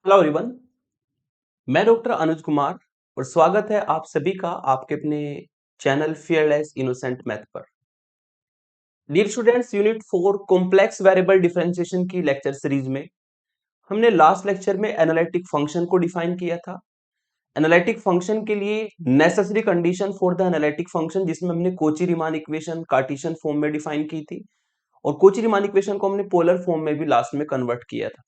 Hello everyone, मैं doctor Anuj Kumar और स्वागत है आप सभी का आपके अपने चैनल फियरलेस इनोसेंट मैथ पर। Dear students, unit 4 complex variable differentiation की लेक्चर सीरीज में हमने लास्ट लेक्चर में एनालिटिक फंक्शन को डिफाइन किया था। एनालिटिक फंक्शन के लिए necessary condition for the analytic function, जिसमें हमने कोची-रीमान इक्वेशन कार्टेशियन फॉर्म में डिफाइन की थी और कोची-रीमान इक्वेशन को हमने पोलर फॉर्म में भी लास्ट में कन्वर्ट किया था।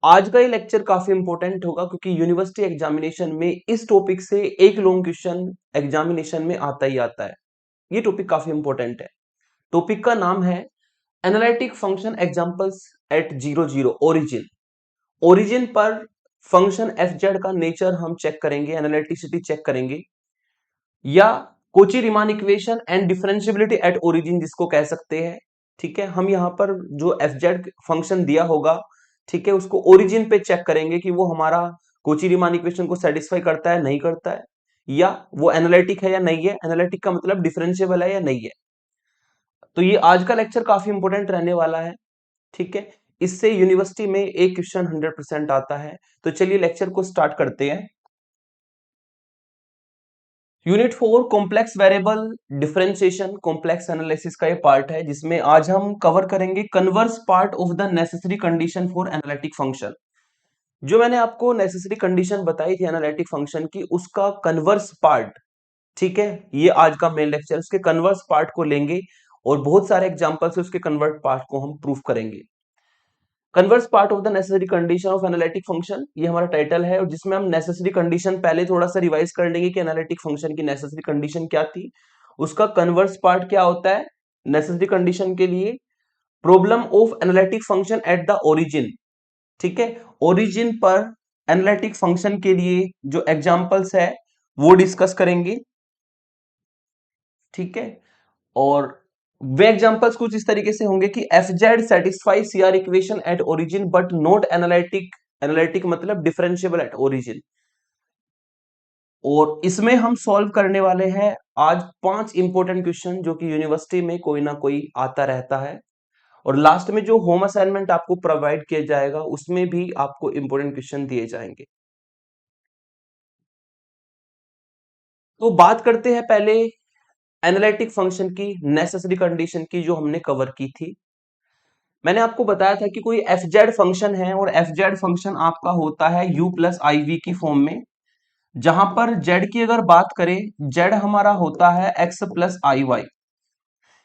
आज का ये लेक्चर काफी इंपॉर्टेंट होगा क्योंकि यूनिवर्सिटी एग्जामिनेशन में इस टॉपिक से एक लॉन्ग क्वेश्चन एग्जामिनेशन में आता ही आता है। ये टॉपिक काफी इंपॉर्टेंट है। टॉपिक का नाम है analytic function examples at 0 0 origin. Origin पर फंक्शन एफ जेड का नेचर हम चेक करेंगे, एनालिटिसिटी चेक करेंगे, या Cauchy Riemann equation and differentiability at origin जिसको कह सकते हैं। ठीक है, हम यहाँ पर जो एफ जेड फंक्शन दिया होगा, ठीक है, उसको ओरिजिन पे चेक करेंगे कि वो हमारा कोची रीमान इक्वेशन को सेटिस्फाई करता है नहीं करता है, या वो एनालिटिक है या नहीं है। एनालिटिक का मतलब डिफरेंशिएबल है या नहीं है। तो ये आज का लेक्चर काफी इंपॉर्टेंट रहने वाला है। ठीक है, इससे यूनिवर्सिटी में एक क्वेश्चन 100% आता है। तो चलिए लेक्चर को स्टार्ट करते हैं। Unit 4 complex variable differentiation complex analysis का ये पार्ट है, जिसमें आज हम कवर करेंगे converse part of the necessary condition for analytic function. जो मैंने आपको नेसेसरी कंडीशन बताई थी एनालिटिक फंक्शन की, उसका कन्वर्स पार्ट। ठीक है, ये आज का मेन लेक्चर, उसके कन्वर्स पार्ट को लेंगे और बहुत सारे एग्जांपल से उसके कन्वर्ट पार्ट को हम प्रूफ करेंगे। Converse part of the necessary condition of analytic function, ये हमारा टाइटल है, और जिसमें हम नेसेसरी कंडीशन पहले थोड़ा सा रिवाइज कर लेंगे कि एनालिटिक फंक्शन की नेसेसरी कंडीशन क्या थी, उसका कन्वर्स पार्ट क्या होता है। नेसेसरी कंडीशन के लिए problem of analytic function at the origin. ठीक है, ओरिजिन पर एनालिटिक फंक्शन के लिए जो एग्जांपल्स है वो डिस्कस करेंगे। ठीक है, और वे एग्जांपल्स कुछ इस तरीके से होंगे कि f z satisfy C R equation at origin but not analytic. Analytic मतलब डिफरेंशिएबल एट ओरिजिन। और इसमें हम सॉल्व करने वाले हैं आज 5 इंपॉर्टेंट क्वेश्चन जो कि यूनिवर्सिटी में कोई ना कोई आता रहता है, और लास्ट में जो होम असाइनमेंट आपको प्रोवाइड किया जाएगा उसमें भी आपको इंपॉर्टेंट क्वेश्चन दिए जाएंगे। तो बात करते हैं पहले एनालिटिक फंक्शन की नेसेसरी कंडीशन की, जो हमने कवर की थी। मैंने आपको बताया था कि कोई एफ जेड फंक्शन है और एफ जेड फंक्शन आपका होता है u प्लस आई वी की फॉर्म में, जहां पर z की अगर बात करें, z हमारा होता है x प्लस आई वाई।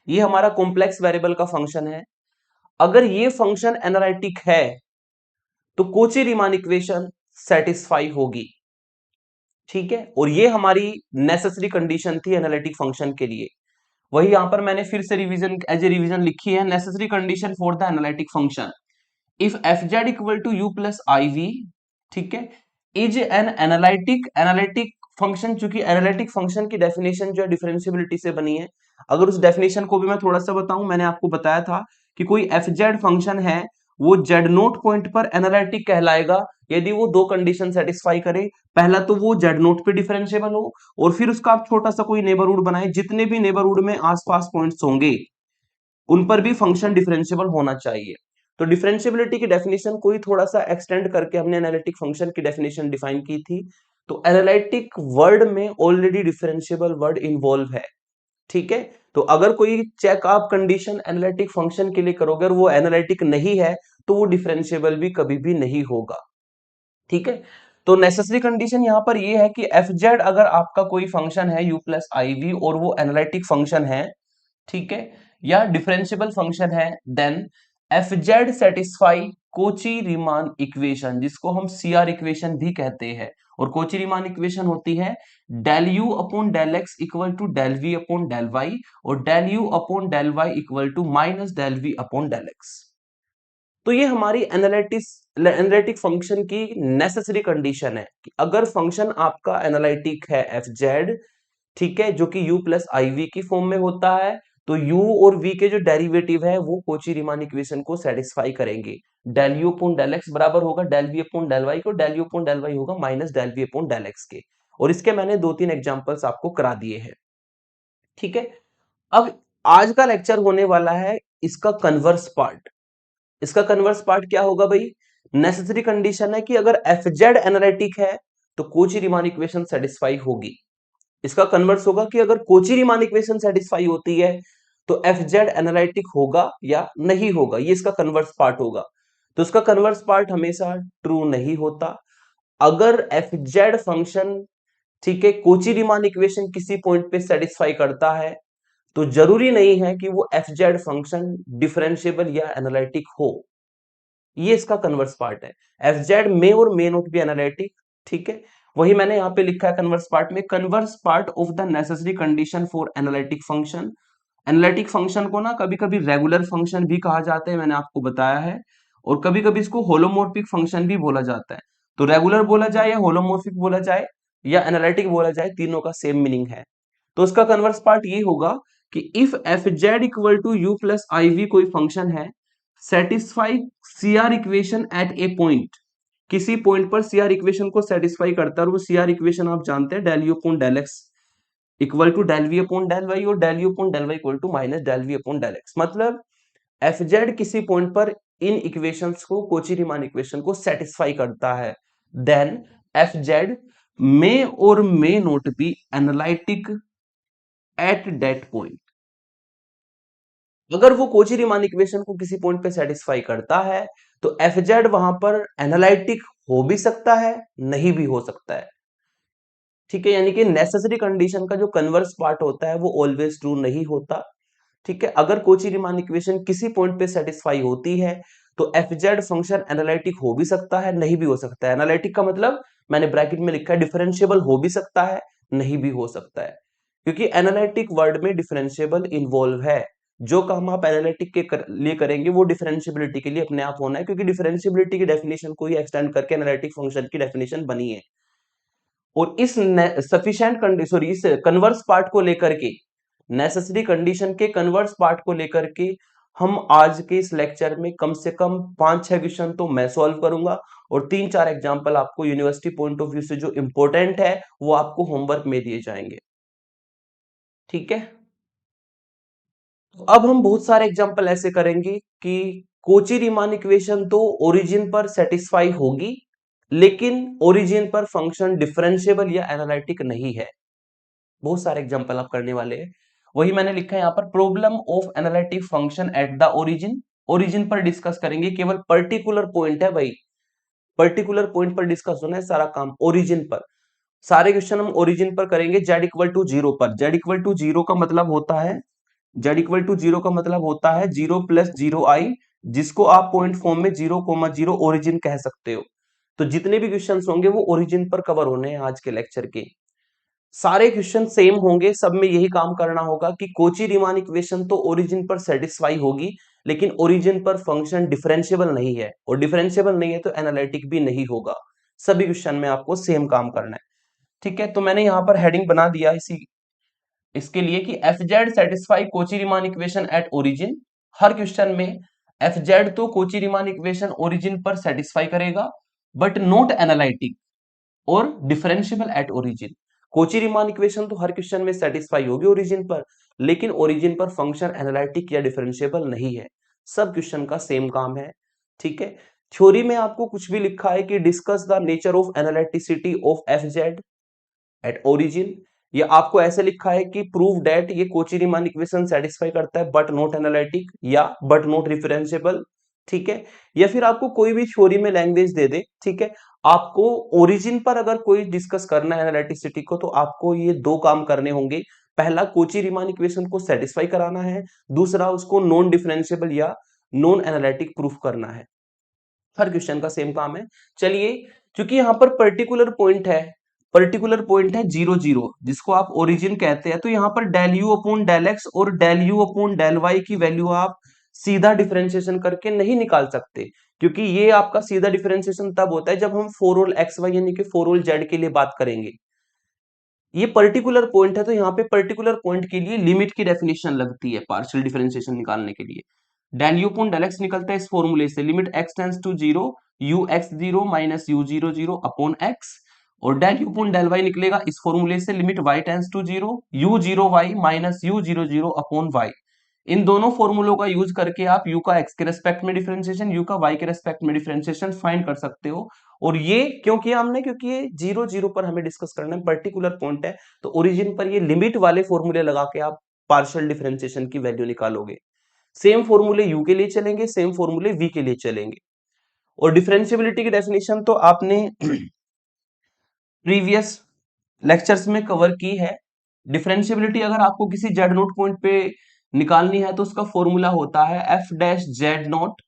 ये हमारा कॉम्प्लेक्स वेरिएबल का फंक्शन है। अगर ये फंक्शन एनालिटिक है तो कोची रीमान इक्वेशन सेटिस्फाई होगी। ठीक है, और ये हमारी नेसेसरी कंडीशन थी एनालिटिक फंक्शन के लिए। वही यहां पर मैंने फिर से रिवीजन एज ए रिवीजन लिखी है, necessary condition for the analytic function if f z equal to u plus i v. ठीक है, is an analytic. Analytic function, चूंकि एनालिटिक फंक्शन की डेफिनेशन जो है डिफरेंशिएबिलिटी से बनी है। अगर उस डेफिनेशन को भी मैं थोड़ा सा बताऊं, मैंने आपको बताया था कि कोई एफ जेड फंक्शन है वो जेड नोट पॉइंट पर एनालिटिक कहलाएगा यदि वो दो कंडीशन सेटिस्फाई करे। पहला तो वो जेड नोट पे डिफरेंशिएबल हो, और फिर उसका आप छोटा सा कोई नेबरहुड बनाए, जितने भी नेबरहुड में आसपास पॉइंट्स होंगे उन पर भी फंक्शन डिफरेंशिएबल होना चाहिए। तो डिफरेंशिएबिलिटी की डेफिनेशन को ही थोड़ा सा एक्सटेंड करके हमने एनालिटिक फंक्शन की डेफिनेशन डिफाइन की थी। तो एनालिटिक वर्ड में ऑलरेडी डिफरेंशिएबल वर्ड इन्वॉल्व है। ठीक है, तो अगर कोई चेक आप कंडीशन एनालिटिक फंक्शन के लिए करोगे और वो एनालिटिक नहीं है तो वो डिफरेंशिएबल भी कभी भी नहीं होगा। ठीक है, तो नेसेसरी कंडीशन यहां पर ये है कि एफ जेड अगर आपका कोई फंक्शन है यू प्लस आई वी और वो एनालिटिक फंक्शन है, ठीक है, या डिफरेंशिएबल फंक्शन है, then f z satisfy Cauchy Riemann equation, जिसको हम सी आर इक्वेशन भी कहते हैं। और कोची रीमान इक्वेशन होती है del u upon del x equal to del v upon del y, और del u upon del y equal to minus del v upon del x. तो ये हमारी एनालिटिक फंक्शन की नेसेसरी कंडीशन है कि अगर फंक्शन आपका एनालिटिक है एफ जेड, ठीक है, जो कि u प्लस आई वी की फॉर्म में होता है, तो u और v के जो डेरिवेटिव है वो कोची रीमान इक्वेशन को सेटिस्फाई करेंगे। Del u upon del x बराबर होगा del v upon del y को, del u upon del y होगा minus del v upon del x के। और इसके मैंने 2-3 एग्जांपल्स आपको करा दिए हैं। ठीक है, अब आज का लेक्चर होने वाला है इसका कन्वर्स पार्ट। इसका कन्वर्स पार्ट क्या होगा भाई? नेसेसरी कंडीशन है कि अगर एफ जेड एनालिटिक है तो कोची रीमान इक्वेशन सेटिस्फाई होगी। इसका कन्वर्स होगा कि अगर कोची रीमान इक्वेशन सेटिस्फाई होती है तो एफ जेड एनालिटिक होगा या नहीं होगा, ये इसका कन्वर्स पार्ट होगा। तो इसका कन्वर्स पार्ट हमेशा ट्रू नहीं होता। अगर एफ जेड फंक्शन, ठीक है, कोची रीमान इक्वेशन किसी पॉइंट पे सेटिस्फाई करता है तो जरूरी नहीं है कि वो एफ जेड फंक्शन डिफरेंशिएबल या एनालिटिक हो। ये इसका कन्वर्स पार्ट है। एफ जेड मे और मे नॉट बी एनालिटिक, ठीक है। वही मैंने यहां पे लिखा है कन्वर्स पार्ट में, converse part of the necessary condition for analytic function. Analytic function को ना कभी कभी रेगुलर फंक्शन भी कहा जाता है, मैंने आपको बताया है, और कभी कभी इसको होलोमोर्फिक फंक्शन भी बोला जाता है। तो रेगुलर बोला जाए या होलोमोर्फिक बोला जाए या एनालिटिक बोला जाए, तीनों का सेम मीनिंग है। तो इसका कन्वर्स पार्ट ये होगा कि if f z equal to u plus i v कोई फंक्शन है, satisfy C R equation at a point, किसी पॉइंट पर सी आर इक्वेशन को सेटिस्फाई करता है, और वो सी आर इक्वेशन आप जानते हैं del u upon del x equal to del v upon del y, और del u upon del y equal to minus del v upon del x. मतलब एफ जेड किसी पॉइंट पर इन इक्वेशंस को, Cauchy Riemann equation को satisfy करता है, then f z may और may not be analytic at that point. अगर वो कोची रीमान इक्वेशन को किसी पॉइंट पे सेटिस्फाई करता है तो एफ जेड वहां पर एनालिटिक हो भी सकता है, नहीं भी हो सकता है, ठीक है। यानी कि नेसेसरी कंडीशन का जो कन्वर्स पार्ट होता है वो ऑलवेज ट्रू नहीं होता, ठीक है। अगर कोची रीमान इक्वेशन किसी पॉइंट पे सेटिस्फाई होती है तो एफ जेड फंक्शन एनालिटिक हो भी सकता है, नहीं भी हो सकता है। एनालिटिक का मतलब मैंने ब्रैकेट में लिखा है डिफरेंशिएबल हो भी सकता है, नहीं भी हो सकता है, क्योंकि एनालिटिक वर्ड में डिफरेंशिएबल इन्वॉल्व है। जो काम आप एनालिटिक के लिए करेंगे वो डिफरेंशिएबिलिटी के लिए अपने आप होना है, क्योंकि डिफरेंशिएबिलिटी की डेफिनेशन को ही एक्सटेंड करके एनालिटिक फंक्शन की डेफिनेशन बनी है। और इस सफिशिएंट कंडीशन, सॉरी, इस कन्वर्स पार्ट को लेकर के, नेसेसरी कंडीशन के कन्वर्स पार्ट को लेकर के हम आज के इस लेक्चर में कम से कम 5-6 क्वेश्चन तो मैं सॉल्व करूंगा, और 3-4 एग्जांपल आपको यूनिवर्सिटी पॉइंट ऑफ व्यू से जो इंपॉर्टेंट है वो आपको होमवर्क में दिए जाएंगे, ठीक है। तो अब हम बहुत सारे एग्जांपल ऐसे करेंगे कि कोची रीमान इक्वेशन तो ओरिजिन पर सेटिस्फाई होगी, लेकिन ओरिजिन पर फंक्शन डिफरेंशिएबल या एनालिटिक नहीं है। बहुत सारे एग्जांपल आप करने वाले हैं। वही मैंने लिखा है यहाँ पर, problem of analytic function at the origin. Origin पर डिस्कस करेंगे, केवल पर्टिकुलर पॉइंट है भाई, पर्टिकुलर पॉइंट पर डिस्कस होना है सारा काम, ओरिजिन पर। सारे क्वेश्चन हम ओरिजिन पर करेंगे, जेड इक्वल टू जीरो पर। जेड इक्वल टू जीरो का मतलब होता है, जेड इक्वल टू जीरो का मतलब होता है जीरो प्लस जीरो आई, जिसको आप पॉइंट फॉर्म में 0,0 ओरिजिन कह सकते हो। तो जितने भी क्वेश्चंस होंगे वो ओरिजिन पर कवर होने हैं आज के लेक्चर के। सारे क्वेश्चन सेम होंगे, सब में यही काम करना होगा कि कोची रीमान इक्वेशन तो ओरिजिन पर सेटिस्फाई होगी, लेकिन ओरिजिन पर फंक्शन डिफरेंशिएबल नहीं है, और डिफरेंशिएबल नहीं है तो एनालिटिक भी नहीं होगा। सभी क्वेश्चन में आपको सेम काम करना है, ठीक है। तो मैंने यहां पर हेडिंग बना दिया इसी इसके लिए कि f z satisfy Cauchy Riemann equation at origin. Her question में एफ जेड तो कोची रीमान इक्वेशन ओरिजिन पर सेटिस्फाई करेगा, बट नॉट एनालिटिक और differentiable at origin. Kochi Riemann equation तो हर क्वेश्चन में सेटिस्फाई होगी ओरिजिन पर, लेकिन ओरिजिन पर फंक्शन एनालिटिक या डिफरेंशिएबल नहीं है। सब क्वेश्चन का सेम काम है, ठीक है। थ्योरी में आपको कुछ भी लिखा है कि discuss the nature of analyticity of F Z at origin, ये आपको ऐसे लिखा है कि प्रूव दैट ये कोची रीमान इक्वेशन सेटिस्फाई करता है बट नॉट एनालिटिक या बट नॉट डिफरेंशिएबल, ठीक है। या फिर आपको कोई भी थ्योरी में लैंग्वेज दे दे, ठीक है, आपको ओरिजिन पर अगर कोई डिस्कस करना है एनालिटिसिटी को तो आपको ये दो काम करने होंगे। पहला, कोची रीमान इक्वेशन को सेटिस्फाई कराना है, दूसरा उसको नॉन डिफरेंशिएबल या नॉन एनालिटिक प्रूफ करना है। हर क्वेश्चन का सेम काम है। चलिए, क्योंकि यहां पर पर्टिकुलर पॉइंट है, पर्टिकुलर पॉइंट है 0,0, जिसको आप ओरिजिन कहते हैं, तो यहां पर del u upon del x और del u upon del y की वैल्यू आप सीधा डिफरेंशिएशन करके नहीं निकाल सकते, क्योंकि ये आपका सीधा डिफरेंशिएशन तब होता है जब हम फोर ऑल एक्स वाई यानी कि फोर ऑल जेड के लिए बात करेंगे। ये पर्टिकुलर पॉइंट है, तो यहाँ पे पर्टिकुलर पॉइंट के लिए लिमिट की डेफिनेशन लगती है पार्शियल डिफरेंशिएशन निकालने के लिए। Del u upon del x निकलता है इस फॉर्मूले से, limit x tends to zero u x zero minus u zero zero upon x, और del u upon del y निकलेगा इस फॉर्मूले से, limit y tends to zero u zero y minus u zero zero upon y. इन दोनों फॉर्मूलों का use करके आप u का x के रेस्पेक्ट में डिफरेंशिएशन, u का y के रेस्पेक्ट में डिफरेंशिएशन फाइंड कर सकते हो। और ये क्यों किया हमने, क्योंकि ये 0 0 पर हमें डिस्कस करना है, पर्टिकुलर पॉइंट है, तो ओरिजिन पर ये लिमिट वाले फॉर्मूले लगा के आप पार्शियल डिफरेंशिएशन की वैल्यू निकालोगे। सेम फॉर्मूले u के लिए चलेंगे, सेम फॉर्मूले v के लिए चलेंगे। और डिफरेंशिएबिलिटी की डेफिनेशन तो आपने प्रीवियस लेक्चर्स में कवर की है। डिफरेंशिएबिलिटी अगर आपको किसी जेड नोट पॉइंट पे निकालनी है तो उसका फॉर्मूला होता है f dash z nought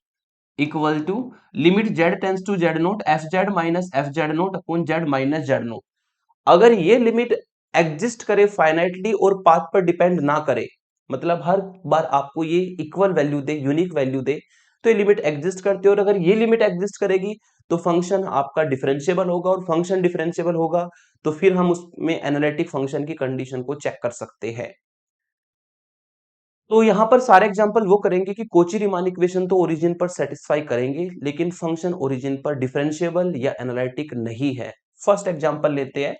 equal to limit z tends to z nought f z minus f z nought upon z minus z nought. अगर ये लिमिट एग्जिस्ट करे फाइनाइटली और पाथ पर डिपेंड ना करे, मतलब हर बार आपको ये इक्वल वैल्यू दे, यूनिक वैल्यू दे, तो ये लिमिट एग्जिस्ट करती है। और अगर ये लिमिट एग्जिस्ट करेगी तो फंक्शन आपका डिफरेंशिएबल होगा, और फंक्शन डिफरेंशिएबल होगा तो फिर हम उसमें एनालिटिक फंक्शन की कंडीशन को चेक कर सकते हैं। तो यहां पर सारे एग्जांपल वो करेंगे कि कोची रीमान इक्वेशन तो ओरिजिन पर सेटिस्फाई करेंगे, लेकिन फंक्शन ओरिजिन पर डिफरेंशिएबल या एनालिटिक नहीं है। फर्स्ट एग्जांपल लेते हैं।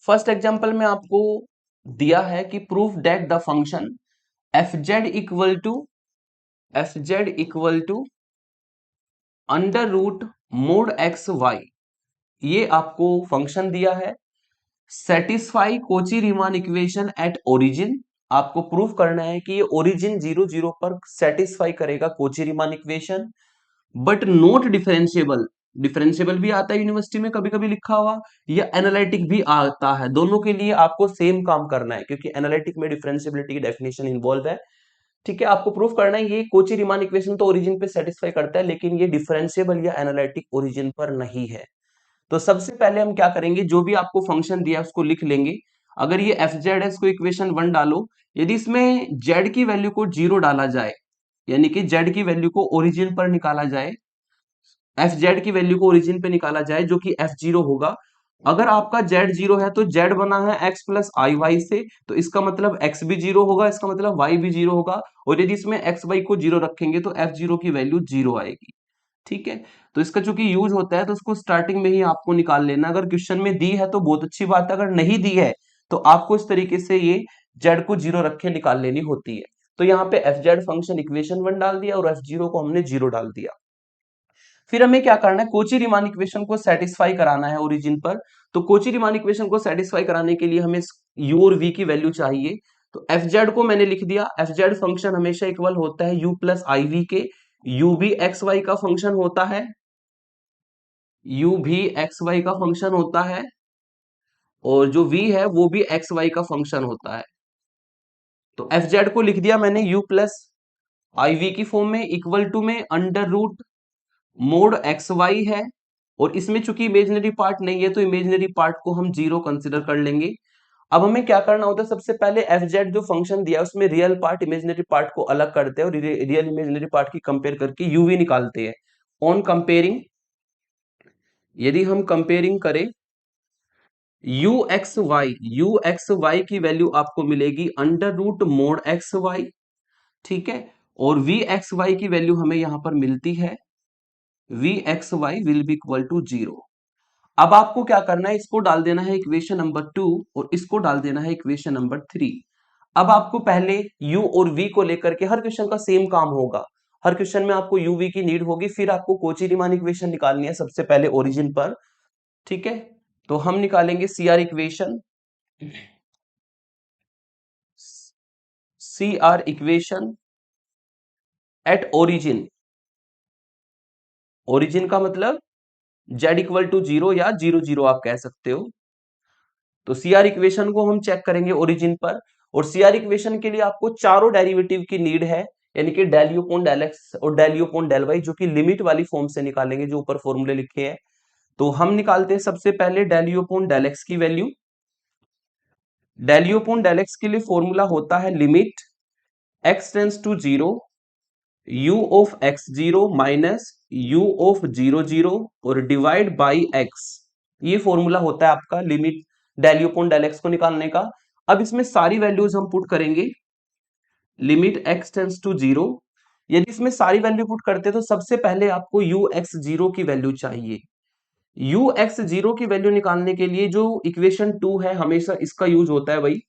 फर्स्ट एग्जांपल में आपको दिया है कि proof that the function f z equal to under root mod x y, ये आपको फंक्शन दिया है। Satisfy Cauchy Riemann equation at origin, आपको प्रूफ करना है कि ये ओरिजिन 0 0 पर सेटिस्फाई करेगा Kochi Riemann equation, but not differentiable. Differentiable भी आता है यूनिवर्सिटी में कभी कभी लिखा हुआ, या एनालिटिक भी आता है। दोनों के लिए आपको सेम काम करना है, क्योंकि एनालिटिक में डिफरेंशिएबिलिटी की डेफिनेशन इन्वॉल्व है। ठीक है, आपको प्रूफ करना है ये कोची रीमान इक्वेशन तो ओरिजिन पे सेटिस्फाई करता है, लेकिन ये डिफरेंशिएबल या एनालिटिक ओरिजिन पर नहीं है। तो सबसे पहले हम क्या करेंगे, जो भी आपको फंक्शन दिया है उसको लिख लेंगे। अगर ये एफ जेड है, इसको इक्वेशन 1 डालो। यदि इसमें जेड की वैल्यू को 0 डाला जाए, यानी कि जेड की वैल्यू को ओरिजिन पर निकाला जाए, एफ जेड की वैल्यू को ओरिजिन पे निकाला जाए, जो कि एफ जीरो होगा। अगर आपका जेड जीरो है तो जेड बना है एक्स प्लस आई वाई से, तो इसका मतलब एक्स भी जीरो होगा, इसका मतलब वाई भी जीरो होगा। और यदि इसमें एक्स वाई को जीरो रखेंगे तो एफ जीरो की वैल्यू जीरो आएगी। ठीक है, तो इसका चूंकि यूज होता है तो उसको स्टार्टिंग में ही आपको निकाल लेना। अगर क्वेश्चन में दी है तो बहुत अच्छी बात है, अगर नहीं दी है तो आपको इस तरीके से ये जेड को जीरो रखे निकाल लेनी होती है। तो यहाँ पे एफ जेड फंक्शन इक्वेशन 1 डाल दिया और एफ जीरो को हमने जीरो डाल दिया। फिर हमें क्या करना है, कोची रीमान इक्वेशन को सेटिस्फाई कराना है ओरिजिन पर। तो कोची रीमान इक्वेशन को सेटिस्फाई कराने के लिए हमें u और v की वैल्यू चाहिए। तो एफ जेड को मैंने लिख दिया। एफ जेड फंक्शन हमेशा इक्वल होता है u प्लस आई वी के। u भी एक्स वाई का फंक्शन होता है, u भी एक्स वाई का फंक्शन होता है, और जो v है वो भी एक्स वाई का फंक्शन होता है। तो एफ जेड को लिख दिया मैंने u प्लस आई वी की फॉर्म में, इक्वल टू में under root mod x y है। और इसमें चूंकि इमेजिनरी पार्ट नहीं है तो इमेजिनरी पार्ट को हम जीरो कंसिडर कर लेंगे। अब हमें क्या करना होता है, सबसे पहले एफ जेड जो फंक्शन दिया है उसमें रियल पार्ट इमेजिनरी पार्ट को अलग करते हैं और रियल इमेजिनरी पार्ट की कंपेयर करके यूवी निकालते हैं। ऑन कंपेयरिंग, यदि हम कंपेयरिंग करें यू एक्स वाई की वैल्यू आपको मिलेगी under root mod x y. ठीक है, और वी एक्स वाई की वैल्यू हमें यहां पर मिलती है v x y will be equal to zero. अब आपको क्या करना है, इसको डाल देना है इक्वेशन नंबर 2 और इसको डाल देना है इक्वेशन नंबर 3। अब आपको पहले u और v को लेकर के हर क्वेश्चन का सेम काम होगा। हर क्वेश्चन में आपको u v की नीड होगी, फिर आपको कोची रीमान इक्वेशन निकालनी है सबसे पहले ओरिजिन पर। ठीक है, तो हम निकालेंगे C R equation at origin. Origin का मतलब z इक्वल टू जीरो या 0 0 आप कह सकते हो। तो सीआर इक्वेशन को हम चेक करेंगे ओरिजिन पर। और सीआर इक्वेशन के लिए आपको चारों डेरिवेटिव की नीड है, यानी कि del u upon del x और del u upon del y, जो कि लिमिट वाली फॉर्म से निकालेंगे, जो ऊपर फॉर्मूले लिखे हैं। तो हम निकालते हैं सबसे पहले del u upon del x की value. Del u upon del x के लिए फॉर्मूला होता है limit x tends to zero u of x zero minus u of zero zero और डिवाइड बाई एक्स। ये फॉर्मूला होता है आपका limit del u upon del x को निकालने का। अब इसमें सारी वैल्यूज हम पुट करेंगे, limit x tends to zero. यदि इसमें सारी वैल्यू पुट करते हैं तो सबसे पहले आपको यू एक्स जीरो की वैल्यू चाहिए। यू एक्स जीरो की वैल्यू निकालने के लिए जो इक्वेशन 2 है हमेशा इसका यूज होता है भाई,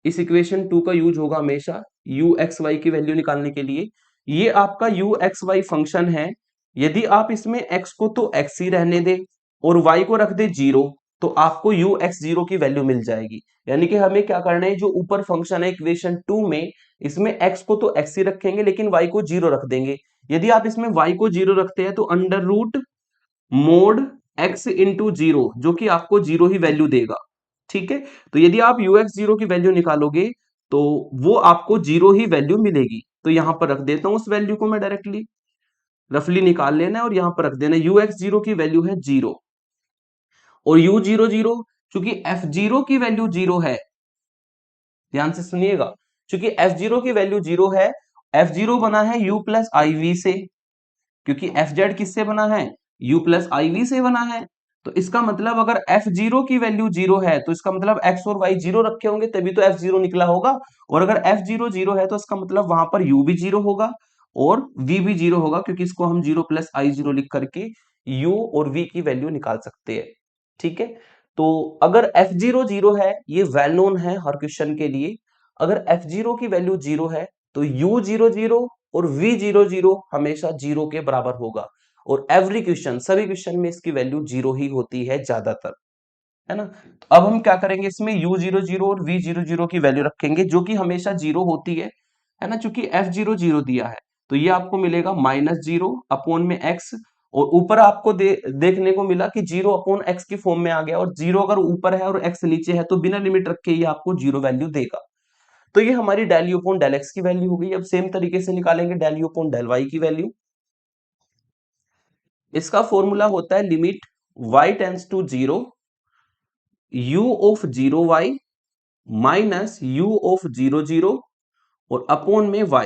इस इक्वेशन 2 का यूज होगा हमेशा। यू एक्स वाई की वैल्यू निकालने के लिए। ये आपका यू एक्स वाई फंक्शन है। यदि आप इसमें x को तो x ही रहने दे और y को रख दे 0, तो आपको यू एक्स जीरो की वैल्यू मिल जाएगी। यानी कि हमें क्या करना है, जो ऊपर फंक्शन है इक्वेशन 2 में, इसमें x को तो x ही रखेंगे लेकिन y को 0 रख देंगे। यदि आप इसमें y को 0 रखते हैं तो under root mod x into 0, जो कि आपको 0 ही वैल्यू देगा। ठीक है, तो यदि आप यू एक्स जीरो की वैल्यू निकालोगे तो वो आपको 0 ही वैल्यू मिलेगी। तो यहां पर रख देता हूं उस वैल्यू को मैं डायरेक्टली, रफली निकाल लेना है और यहां पर रख देना यू एक्स जीरो की वैल्यू है 0 और यू जीरो जीरो, चूंकि एफ जीरो की वैल्यू 0 है, ध्यान से सुनिएगा, चूंकि एफ जीरो की वैल्यू 0 है, एफ जीरो बना है यू प्लस आई वी से, क्योंकि एफ जेड किससे बना है, यू प्लस आई वी से बना है। तो इसका मतलब अगर एफ जीरो की वैल्यू 0 है तो इसका मतलब एक्स और वाई 0 रखे होंगे तभी तो एफ जीरो निकला होगा। और अगर एफ जीरो 0 है तो इसका मतलब वहां पर यू भी 0 होगा और वी भी 0 होगा, क्योंकि इसको हम 0 प्लस आई 0 लिख करके यू और वी की वैल्यू निकाल सकते हैं। ठीक है, तो अगर एफ जीरो 0 है, ये वेल नोन है हर क्वेश्चन के लिए, अगर एफ जीरो की वैल्यू 0 है तो यू जीरो जीरो और वी जीरो जीरो हमेशा 0 के बराबर होगा। और एवरी क्वेश्चन, सभी क्वेश्चन में इसकी वैल्यू 0 ही होती है ज्यादातर, है ना। तो अब हम क्या करेंगे, इसमें यू जीरो जीरो और वी जीरो जीरो की वैल्यू रखेंगे जो कि हमेशा 0 होती है ना, चूंकि एफ जीरो 0 दिया है तो ये आपको मिलेगा -0 अपॉन में एक्स। और ऊपर आपको देखने को मिला कि 0 अपॉन एक्स की फॉर्म में आ गया, और 0 अगर ऊपर है और एक्स नीचे है तो बिना लिमिट रखे ये आपको 0 वैल्यू देगा। तो ये हमारी del u upon del x की वैल्यू हो गई। अब सेम तरीके से निकालेंगे del u upon del y की वैल्यू। इसका फॉर्मूला होता है limit y tends to 0 u of 0y minus u of 0 0 और अपॉन में y,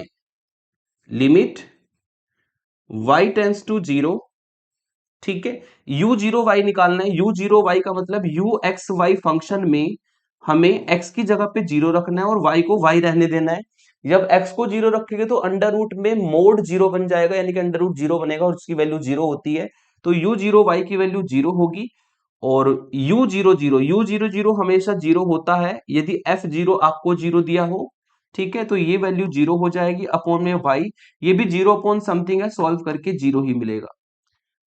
limit y tends to 0। ठीक है, u जीरो वाई निकालना है। u जीरो वाई का मतलब u एक्स वाई फंक्शन में हमें x की जगह पे 0 रखना है और y को y रहने देना है। जब x को 0 रखेंगे तो अंडर रूट में मोड 0 बन जाएगा, यानी कि अंडर रूट 0 बनेगा और उसकी वैल्यू 0 होती है। तो u जीरो वाई की वैल्यू 0 होगी और u जीरो जीरो हमेशा 0 होता है यदि f जीरो आपको 0 दिया हो। ठीक है, तो ये वैल्यू 0 हो जाएगी अपॉन में y, ये भी 0 अपॉन समथिंग है, सॉल्व करके 0 ही मिलेगा।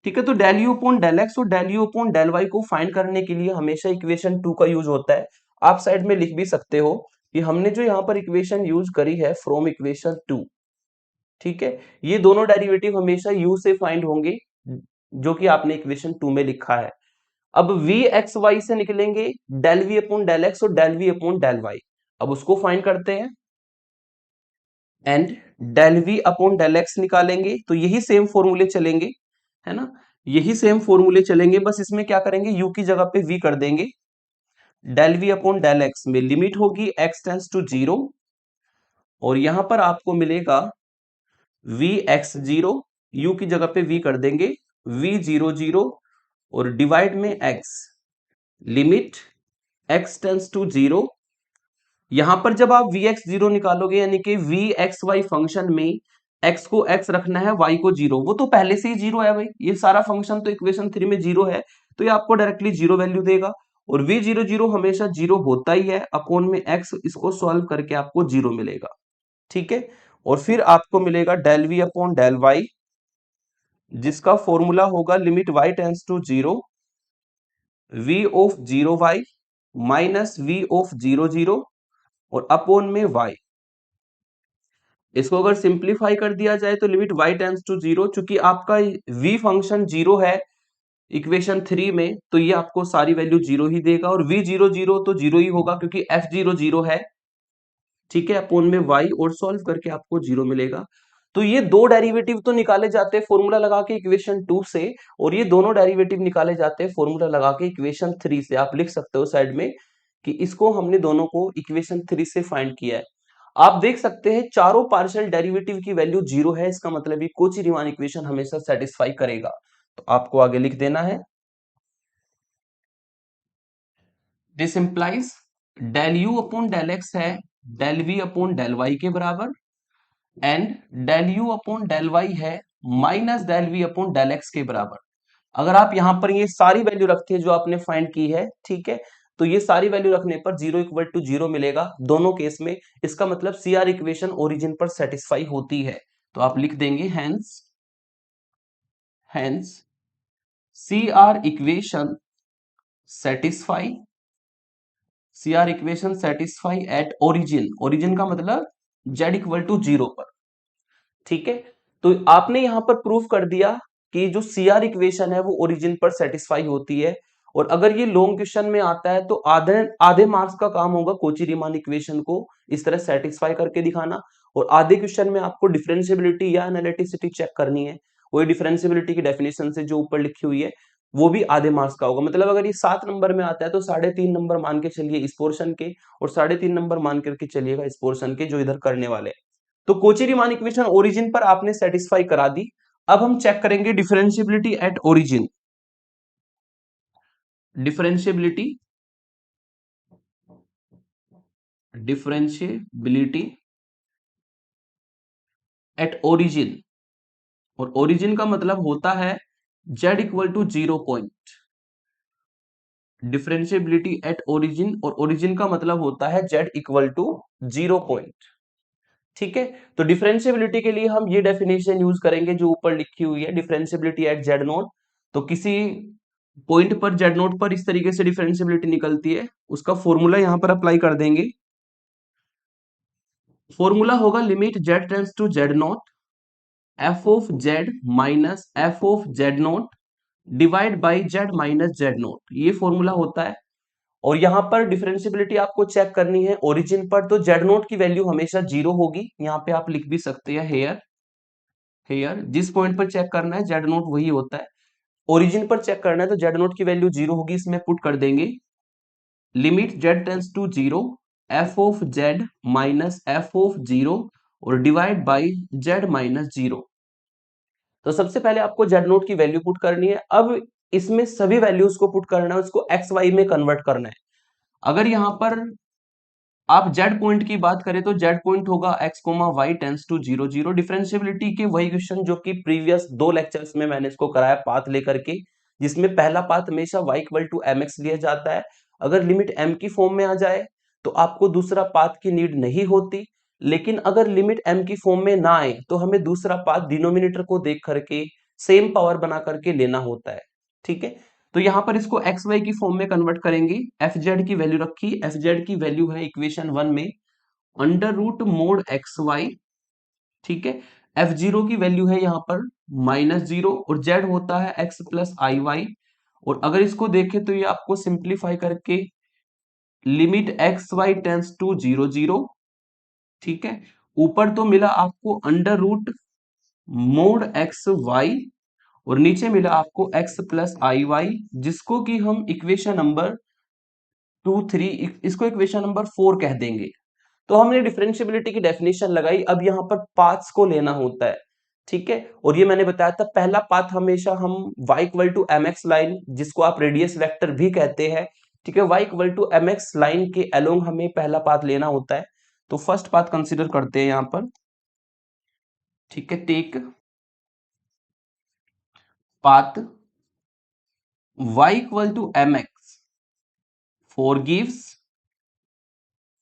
ठीक है, तो del u upon del x और del u upon del y को फाइंड करने के लिए हमेशा इक्वेशन 2 का यूज होता है। आप साइड में लिख भी सकते हो कि हमने जो यहाँ पर इक्वेशन यूज करी है फ्रॉम इक्वेशन 2। ठीक है, ये दोनों डेरिवेटिव हमेशा u से फाइंड होंगे जो कि आपने इक्वेशन 2 में लिखा है। अब v एक्स वाई से निकलेंगे del v upon del x और del v upon del y. अब उसको फाइंड करते हैं and del v upon del x निकालेंगे तो यही सेम फॉर्मूले चलेंगे, है ना, यही सेम फॉर्मूले चलेंगे, बस इसमें क्या करेंगे u की जगह पे v कर देंगे। Del v upon del x में लिमिट होगी x टेंस टू 0 और यहां पर आपको मिलेगा v एक्स जीरो, u की जगह पे v कर देंगे v जीरो जीरो और डिवाइड में x, limit x tends to 0। यहां पर जब आप वी एक्स जीरो निकालोगे यानी कि वी एक्स वाई फंक्शन में x को x रखना है, y को 0, वो तो पहले से ही 0 है भाई, ये सारा फंक्शन तो इक्वेशन 3 में 0 है, तो ये आपको डायरेक्टली 0 वैल्यू देगा। और v जीरो जीरो हमेशा 0 होता ही है, अपॉन में x, इसको सॉल्व करके आपको 0 मिलेगा। ठीक है, और फिर आपको मिलेगा del v upon del y, जिसका फॉर्मूला होगा limit y tends to 0 v of 0y minus v of 0 0 और अपॉन में y। इसको अगर सिंप्लीफाई कर दिया जाए तो लिमिट y टेंस टू 0, चूंकि आपका v फंक्शन 0 है इक्वेशन 3 में, तो ये आपको सारी वैल्यू 0 ही देगा और v जीरो जीरो तो 0 ही होगा क्योंकि f जीरो 0 है। ठीक है, अपॉन में y और सॉल्व करके आपको 0 मिलेगा। तो ये दो डेरिवेटिव तो निकाले जाते हैं फॉर्मूला लगा के इक्वेशन 2 से, और ये दोनों डेरिवेटिव निकाले जाते हैं फॉर्मूला लगा के इक्वेशन 3 से। आप लिख सकते हो साइड में कि इसको हमने दोनों को इक्वेशन 3 से फाइंड किया है। आप देख सकते हैं चारों पार्शियल डेरिवेटिव की वैल्यू 0 है, इसका मतलब ये कोची रीमान इक्वेशन हमेशा सेटिस्फाई करेगा। तो आपको आगे लिख देना है this implies del u upon del x है del v upon del y के बराबर and del u upon del y है minus del v upon del x के बराबर। अगर आप यहां पर ये सारी वैल्यू रखते हैं जो आपने फाइंड की है, ठीक है, तो ये सारी वैल्यू रखने पर 0 = 0 मिलेगा दोनों केस में। इसका मतलब सी आर इक्वेशन ओरिजिन पर सेटिस्फाई होती है। तो आप लिख देंगे hence C R equation satisfy at origin. Origin का मतलब z = 0 पर। ठीक है, तो आपने यहां पर प्रूफ कर दिया कि जो सीआर इक्वेशन है वो ओरिजिन पर सेटिस्फाई होती है। और अगर ये लॉन्ग क्वेश्चन में आता है तो आधे आधे मार्क्स का काम होगा कोची रीमान इक्वेशन को इस तरह सेटिस्फाई करके दिखाना, और आधे क्वेश्चन में आपको डिफरेंशियबिलिटी या एनालिटिसिटी चेक करनी है। वही डिफरेंशियबिलिटी की डेफिनेशन से जो ऊपर लिखी हुई है वो भी आधे मार्क्स का होगा। मतलब अगर ये 7 नंबर में आता है तो 3.5 नंबर मान के चलिए इस पोर्शन के, और 3.5 नंबर मान करके चलिएगा इस पोर्शन के जो इधर करने वाले हैं। तो कोची रीमान इक्वेशन ओरिजिन पर आपने सेटिस्फाई करा दी। अब हम चेक करेंगे differentiability at origin. Differentiability eight origin, और ओरिजिन का मतलब होता है z = 0 point. Differentiability eight origin, और ओरिजिन का मतलब होता है z = 0 पॉइंट। ठीक है, तो डिफरेंशियबिलिटी के लिए हम ये डेफिनेशन यूज करेंगे जो ऊपर लिखी हुई है, डिफरेंशियबिलिटी एट z0। तो किसी पॉइंट पर z0 पर इस तरीके से डिफरेंशियबिलिटी निकलती है, उसका फॉर्मूला यहां पर अप्लाई कर देंगे। फॉर्मूला होगा limit z tends to z0 f of z minus f of z0 divide by z minus z0, ये फॉर्मूला होता है। और यहां पर डिफरेंशियबिलिटी आपको चेक करनी है ओरिजिन पर, तो z0 की वैल्यू हमेशा 0 होगी। यहां पे आप लिख भी सकते हैं हेयर जिस पॉइंट पर चेक करना है z0 वही होता है। ओरिजिन पर चेक करना है तो z0 की वैल्यू 0 होगी, इसमें पुट कर देंगे limit z tends to 0 f of z minus f of 0 और डिवाइड बाई z माइनस 0। तो सबसे पहले आपको z0 की वैल्यू पुट करनी है। अब इसमें सभी वैल्यूज को पुट करना है, उसको एक्स वाई में कन्वर्ट करना है। अगर यहां पर आप z पॉइंट की बात करें तो z पॉइंट होगा x, y tends to 0 0। Differentiability के वही क्वेश्चन जो कि प्रीवियस 2 लेक्चर्स में मैंने इसको कराया पाथ लेकर के, जिसमें पहला पाथ हमेशा y = mx लिया जाता है। अगर लिमिट m की फॉर्म में आ जाए तो आपको दूसरा पाथ की नीड नहीं होती, लेकिन अगर लिमिट m की फॉर्म में ना आए तो हमें दूसरा पाथ डिनोमिनेटर को देख करके सेम पावर बना करके लेना होता है। ठीक है, तो यहां पर इसको एक्स वाई की फॉर्म में कन्वर्ट करेंगे। एफ जेड की वैल्यू रखी, एफ जेड की वैल्यू है इक्वेशन 1 में √mod xy। ठीक है, एफ जीरो की वैल्यू है यहां पर -0, और जेड होता है x प्लस आई वाई। और अगर इसको देखें तो ये आपको सिंप्लीफाई करके limit x y tends to 0 0। ठीक है, ऊपर तो मिला आपको √mod xy, और नीचे मिला आपको x प्लस आई वाई, जिसको कि हम इक्वेशन नंबर 2 3 इसको इक्वेशन नंबर 4 कह देंगे। तो हमने डिफरेंशियबिलिटी की डेफिनेशन लगाई। अब यहाँ पर पाथ्स को लेना होता है। ठीक है, और ये मैंने बताया था पहला पाथ हमेशा हम y = mx लाइन, जिसको आप रेडियस वेक्टर भी कहते हैं। ठीक है, y = mx लाइन के अलोंग हमें पहला पाथ लेना होता है। तो फर्स्ट पाथ कंसीडर करते हैं यहां पर। ठीक है, take path y = mx for gives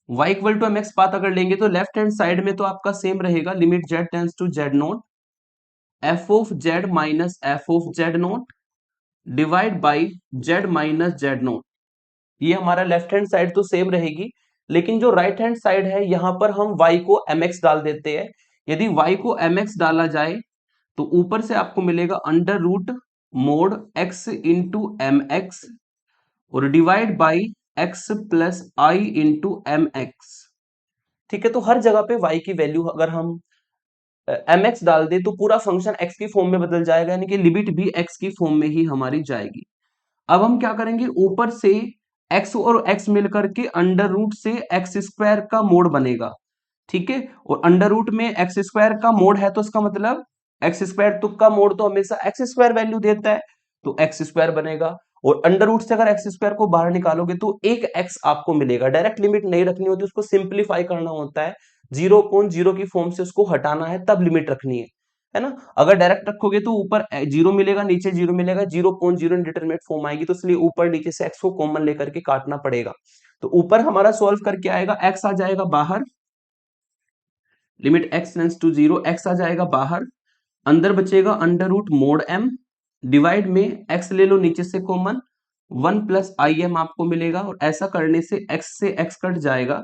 y = mx path अगर लेंगे तो लेफ्ट हैंड साइड में तो आपका सेम रहेगा, limit z tends to z0 f of z minus f of z0 divide by z minus z0। ये हमारा लेफ्ट हैंड साइड तो सेम रहेगी, लेकिन जो राइट हैंड साइड है यहां पर हम y को mx डाल देते हैं। यदि y को mx डाला जाए तो ऊपर से आपको मिलेगा √mod x इंटू mx और divide by x plus i into mx। ठीक है, तो हर जगह पे y की वैल्यू अगर हम mx डाल दे तो पूरा फंक्शन x की फॉर्म में बदल जाएगा, यानी कि लिमिट भी x की फॉर्म में ही हमारी जाएगी। अब हम क्या करेंगे, ऊपर से x और x मिलकर के अंडर रूट से x² का मोड बनेगा। ठीक है, और अंडर रूट में x² का मोड है तो इसका मतलब x² तुक्का मोड तो हमेशा x² वैल्यू देता है, तो x² बनेगा। और अंडर रूट से अगर x² को बाहर निकालोगे तो एक x आपको मिलेगा। डायरेक्ट लिमिट नहीं रखनी होती, उसको सिंप्लीफाई करना होता है, 0 की फॉर्म से उसको हटाना है तब लिमिट रखनी है। है ना। अगर डायरेक्ट रखोगे तो ऊपर जीरो मिलेगा, नीचे जीरो मिलेगा, 0.0 इंडिटरमिनेट फॉर्म आएगी, तो इसलिए ऊपर नीचे से x को कॉमन लेकर के काटना पड़ेगा। तो ऊपर हमारा सॉल्व करके आएगा, x आ जाएगा बाहर, limit x tends to 0, x आ जाएगा बाहर, अंदर बचेगा under root mod m, divide में x ले लो नीचे से कॉमन, 1 प्लस आई एम आपको मिलेगा, और ऐसा करने से x से x कट जाएगा,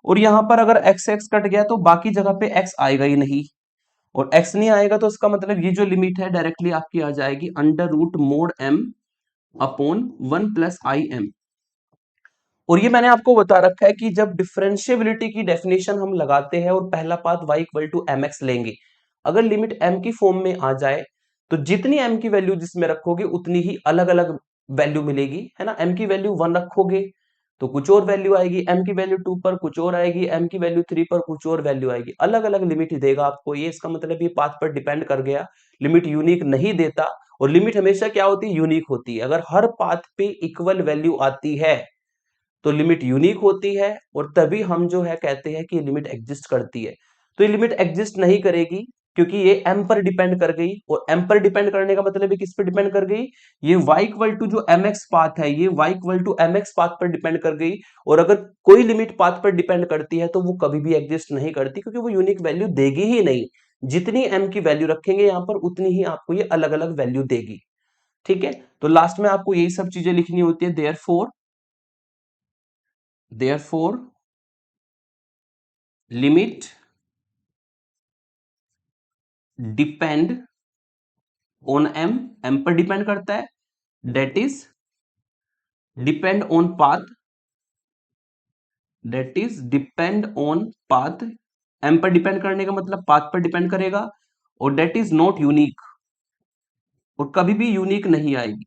और यहां पर अगर x से x कट गया तो बाकी जगह पे x आएगा ही नहीं, और x नहीं आएगा तो इसका मतलब ये जो लिमिट है डायरेक्टली आपकी आ जाएगी under root mod m upon 1 plus i m. और ये मैंने आपको बता रखा है कि जब डिफरेंशिएबिलिटी की डेफिनेशन हम लगाते हैं और पहला path y equal to m x लेंगे, अगर लिमिट m की फॉर्म में आ जाए तो जितनी m की वैल्यू जिसमें रखोगे उतनी ही अलग अलग वैल्यू मिलेगी, है ना। m की वैल्यू 1 रखोगे तो कुछ और वैल्यू आएगी, m की वैल्यू 2 पर कुछ और आएगी, m की वैल्यू 3 पर कुछ और वैल्यू आएगी, अलग अलग लिमिट देगा आपको ये। इसका मतलब ये पाथ पर डिपेंड कर गया, लिमिट यूनिक नहीं देता। और लिमिट हमेशा क्या होती है, यूनिक होती है। अगर हर पाथ पे इक्वल वैल्यू आती है तो लिमिट यूनिक होती है, और तभी हम जो है कहते हैं कि लिमिट एग्जिस्ट करती है। तो ये लिमिट एग्जिस्ट नहीं करेगी क्योंकि ये m पर डिपेंड कर गई, और m पर डिपेंड करने का मतलब है किस पर डिपेंड कर गई, ये y इक्वल टू जो mx पाथ है, ये y equal to mx path पर डिपेंड कर गई। और अगर कोई लिमिट पाथ पर डिपेंड करती है तो वो कभी भी एग्जिस्ट नहीं करती, क्योंकि वो यूनिक वैल्यू देगी ही नहीं। जितनी m की वैल्यू रखेंगे यहां पर उतनी ही आपको ये अलग अलग वैल्यू देगी, ठीक है। तो लास्ट में आपको यही सब चीजें लिखनी होती है। Therefore limit depend on m पर डिपेंड करता है, that is depend on path, m पर डिपेंड करने का मतलब पाथ पर डिपेंड करेगा, और that is not unique, और कभी भी यूनिक नहीं आएगी।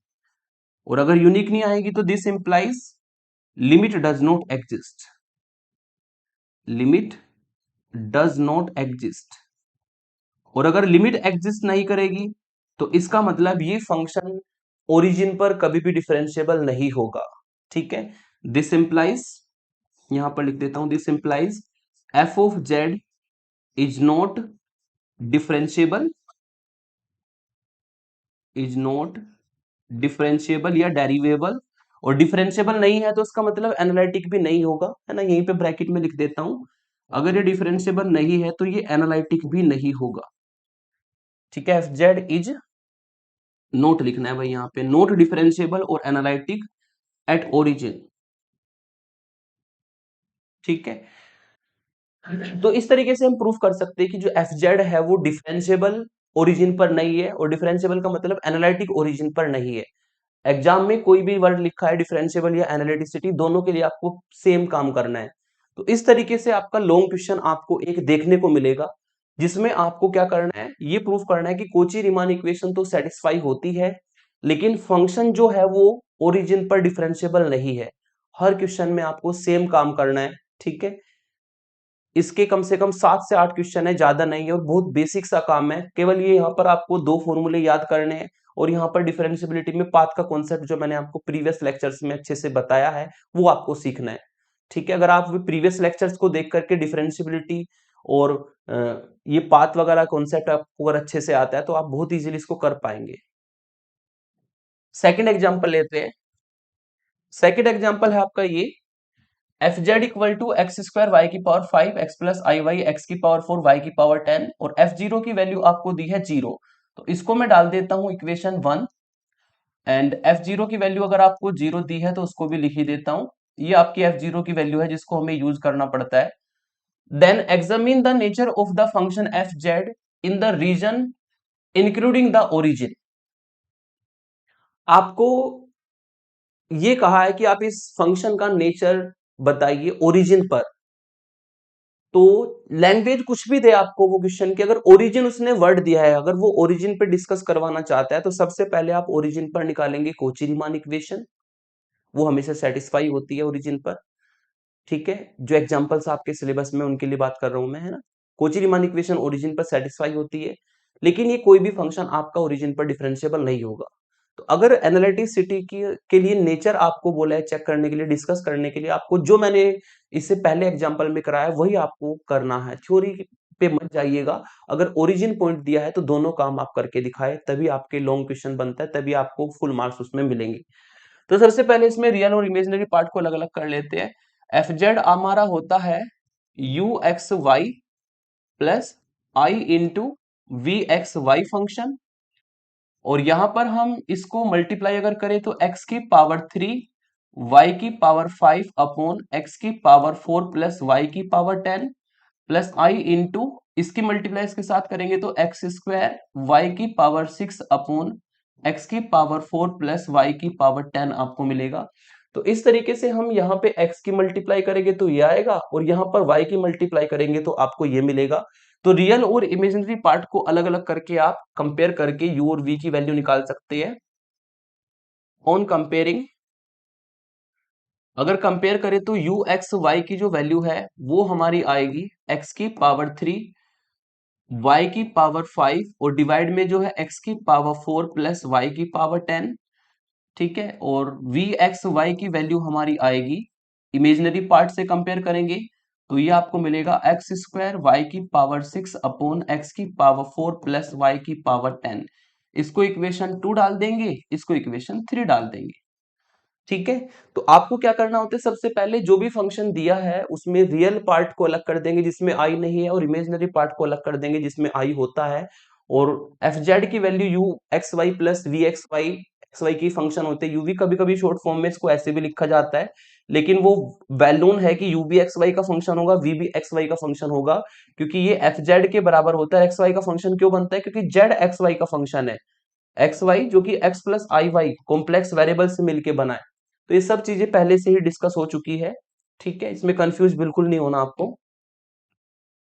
और अगर यूनिक नहीं आएगी तो this implies limit does not exist, limit does not exist. और अगर लिमिट एग्जिस्ट नहीं करेगी तो इसका मतलब ये फंक्शन ओरिजिन पर कभी भी डिफरेंशिएबल नहीं होगा, ठीक है। दिस इंप्लाइज, यहां पर लिख देता हूं, this implies F of Z is not differentiable, is not differentiable या डेरिवेबल। और डिफरेंशिएबल नहीं है तो इसका मतलब एनालिटिक भी नहीं होगा, है ना। यहीं पे ब्रैकेट में लिख देता हूं, अगर ये डिफरेंशिएबल नहीं है तो ये एनालिटिक भी नहीं होगा, ठीक है। एफ जेड इज, नोट लिखना है भाई यहाँ पे, नोट डिफरेंशिएबल और एनालिटिक एट ओरिजिन, ठीक है। तो इस तरीके से हम प्रूफ कर सकते हैं कि जो एफ जेड है वो डिफरेंशिएबल ओरिजिन पर नहीं है, और डिफरेंशिएबल का मतलब एनालिटिक ओरिजिन पर नहीं है। एग्जाम में कोई भी वर्ड लिखा है डिफरेंशिएबल या एनालिटिसिटी, दोनों के लिए आपको सेम काम करना है। तो इस तरीके से आपका लॉन्ग क्वेश्चन आपको एक देखने को मिलेगा, जिसमें आपको क्या करना है, ये प्रूफ करना है कि कोची रीमान इक्वेशन तो सेटिस्फाई होती है, लेकिन फंक्शन जो है वो ओरिजिन पर डिफरेंशिएबल नहीं है। हर क्वेश्चन में आपको सेम काम करना है, ठीक है। इसके कम से कम 7 से 8 क्वेश्चन है, ज्यादा नहीं है, और बहुत बेसिक सा काम है। केवल ये यहाँ पर आपको 2 फॉर्मूले याद करने हैं, और यहाँ पर डिफरेंशिएबिलिटी में पाथ का कॉन्सेप्ट जो मैंने आपको प्रीवियस लेक्चर्स में अच्छे से बताया है वो आपको सीखना है, ठीक है। अगर आप प्रीवियस लेक्चर्स को देख करके डिफरेंशिएबिलिटी और ये पाथ वगैरह कॉन्सेप्ट आपको अगर अच्छे से आता है तो आप बहुत इजीली इसको कर पाएंगे। सेकंड एग्जांपल लेते हैं। सेकंड एग्जांपल है आपका ये, f z equal to x square y की power 5 x plus i y x की पावर 4 वाई की पावर 10, और एफ जीरो की वैल्यू आपको दी है 0। तो इसको मैं डाल देता हूं इक्वेशन 1, एंड एफ जीरो की वैल्यू अगर आपको 0 दी है तो उसको भी लिख ही देता हूं। ये आपकी एफ जीरो की वैल्यू है जिसको हमें यूज करना पड़ता है। Then examine the nature of the function f z in the region including the origin. आपको ये कहा है कि आप इस फंक्शन का नेचर बताइए ओरिजिन पर। तो लैंग्वेज कुछ भी दे आपको वो क्वेश्चन की, अगर ओरिजिन उसने वर्ड दिया है, अगर वो ओरिजिन पे डिस्कस करवाना चाहता है तो सबसे पहले आप ओरिजिन पर निकालेंगे कोची रीमान इक्वेशन, वो हमेशा सेटिस्फाई होती है ओरिजिन पर, ठीक है। जो एग्जांपल्स आपके सिलेबस में उनके लिए बात कर रहा हूं मैं, है ना। कोची रीमान इक्वेशन ओरिजिन पर सेटिस्फाई होती है, लेकिन ये कोई भी फंक्शन आपका ओरिजिन पर डिफरेंशिएबल नहीं होगा। तो अगर एनालिटिसिटी की के लिए नेचर आपको बोला है चेक करने के लिए, डिस्कस करने के लिए, आपको जो मैंने इससे पहले एग्जांपल में कराया वही आपको करना है। थ्योरी पे मत जाइएगा। अगर ओरिजिन पॉइंट दिया है तो दोनों काम आप करके दिखाए, तभी आपके लॉन्ग क्वेश्चन बनता है, तभी आपको फुल मार्क्स उसमें मिलेंगे। तो सबसे पहले इसमें रियल और इमेजिनरी पार्ट को अलग अलग कर लेते हैं। एफ जेड हमारा होता है u x y plus i into v x y function, और यहां पर हम इसको मल्टीप्लाई अगर करें तो x की पावर 3 y की पावर 5 अपॉन x की पावर 4 प्लस y की पावर 10 प्लस आई इंटू इसकी मल्टीप्लाई इसके साथ करेंगे तो एक्स स्क्वायर वाई की पावर 6 अपॉन एक्स की पावर 4 प्लस वाई की पावर 10 आपको मिलेगा। तो इस तरीके से हम यहाँ पे x की मल्टीप्लाई करेंगे तो ये आएगा, और यहाँ पर y की मल्टीप्लाई करेंगे तो आपको ये मिलेगा। तो रियल और इमेजिनरी पार्ट को अलग अलग करके आप कंपेयर करके u और v की वैल्यू निकाल सकते हैं। ऑन कंपेयरिंग अगर कंपेयर करें तो u x y की जो वैल्यू है वो हमारी आएगी x की पावर 3 y की पावर 5 और डिवाइड में जो है x की पावर 4 प्लस y की पावर 10, ठीक है। और v x y की वैल्यू हमारी आएगी, इमेजिनरी पार्ट से कंपेयर करेंगे तो ये आपको मिलेगा एक्स स्क्वायर वाई की पावर 6 अपॉन एक्स की पावर 4 प्लस वाई की पावर 10। इसको इक्वेशन 2 डाल देंगे, इसको इक्वेशन 3 डाल देंगे, ठीक है। तो आपको क्या करना होता है, सबसे पहले जो भी फंक्शन दिया है उसमें रियल पार्ट को अलग कर देंगे जिसमें आई नहीं है, और इमेजिनरी पार्ट को अलग कर देंगे जिसमें आई होता है। और एफ जेड की value u x y plus v x y की फंक्शन होते हैं। यूवी कभी कभी शॉर्ट फॉर्म में इसको ऐसे भी लिखा जाता है, लेकिन वो वेल नोन है कि यू बी एक्स वाई का फंक्शन होगा, वी बी एक्स वाई का फंक्शन होगा, क्योंकि ये एफ जेड के बराबर होता है। एक्स वाई का फंक्शन क्यों बनता है, क्योंकि जेड एक्स वाई का फंक्शन है, एक्स वाई जो कि x plus i Y complex variable से मिलके बना है। तो ये सब चीजें पहले से ही डिस्कस हो चुकी है, ठीक है, इसमें कंफ्यूज बिल्कुल नहीं होना आपको।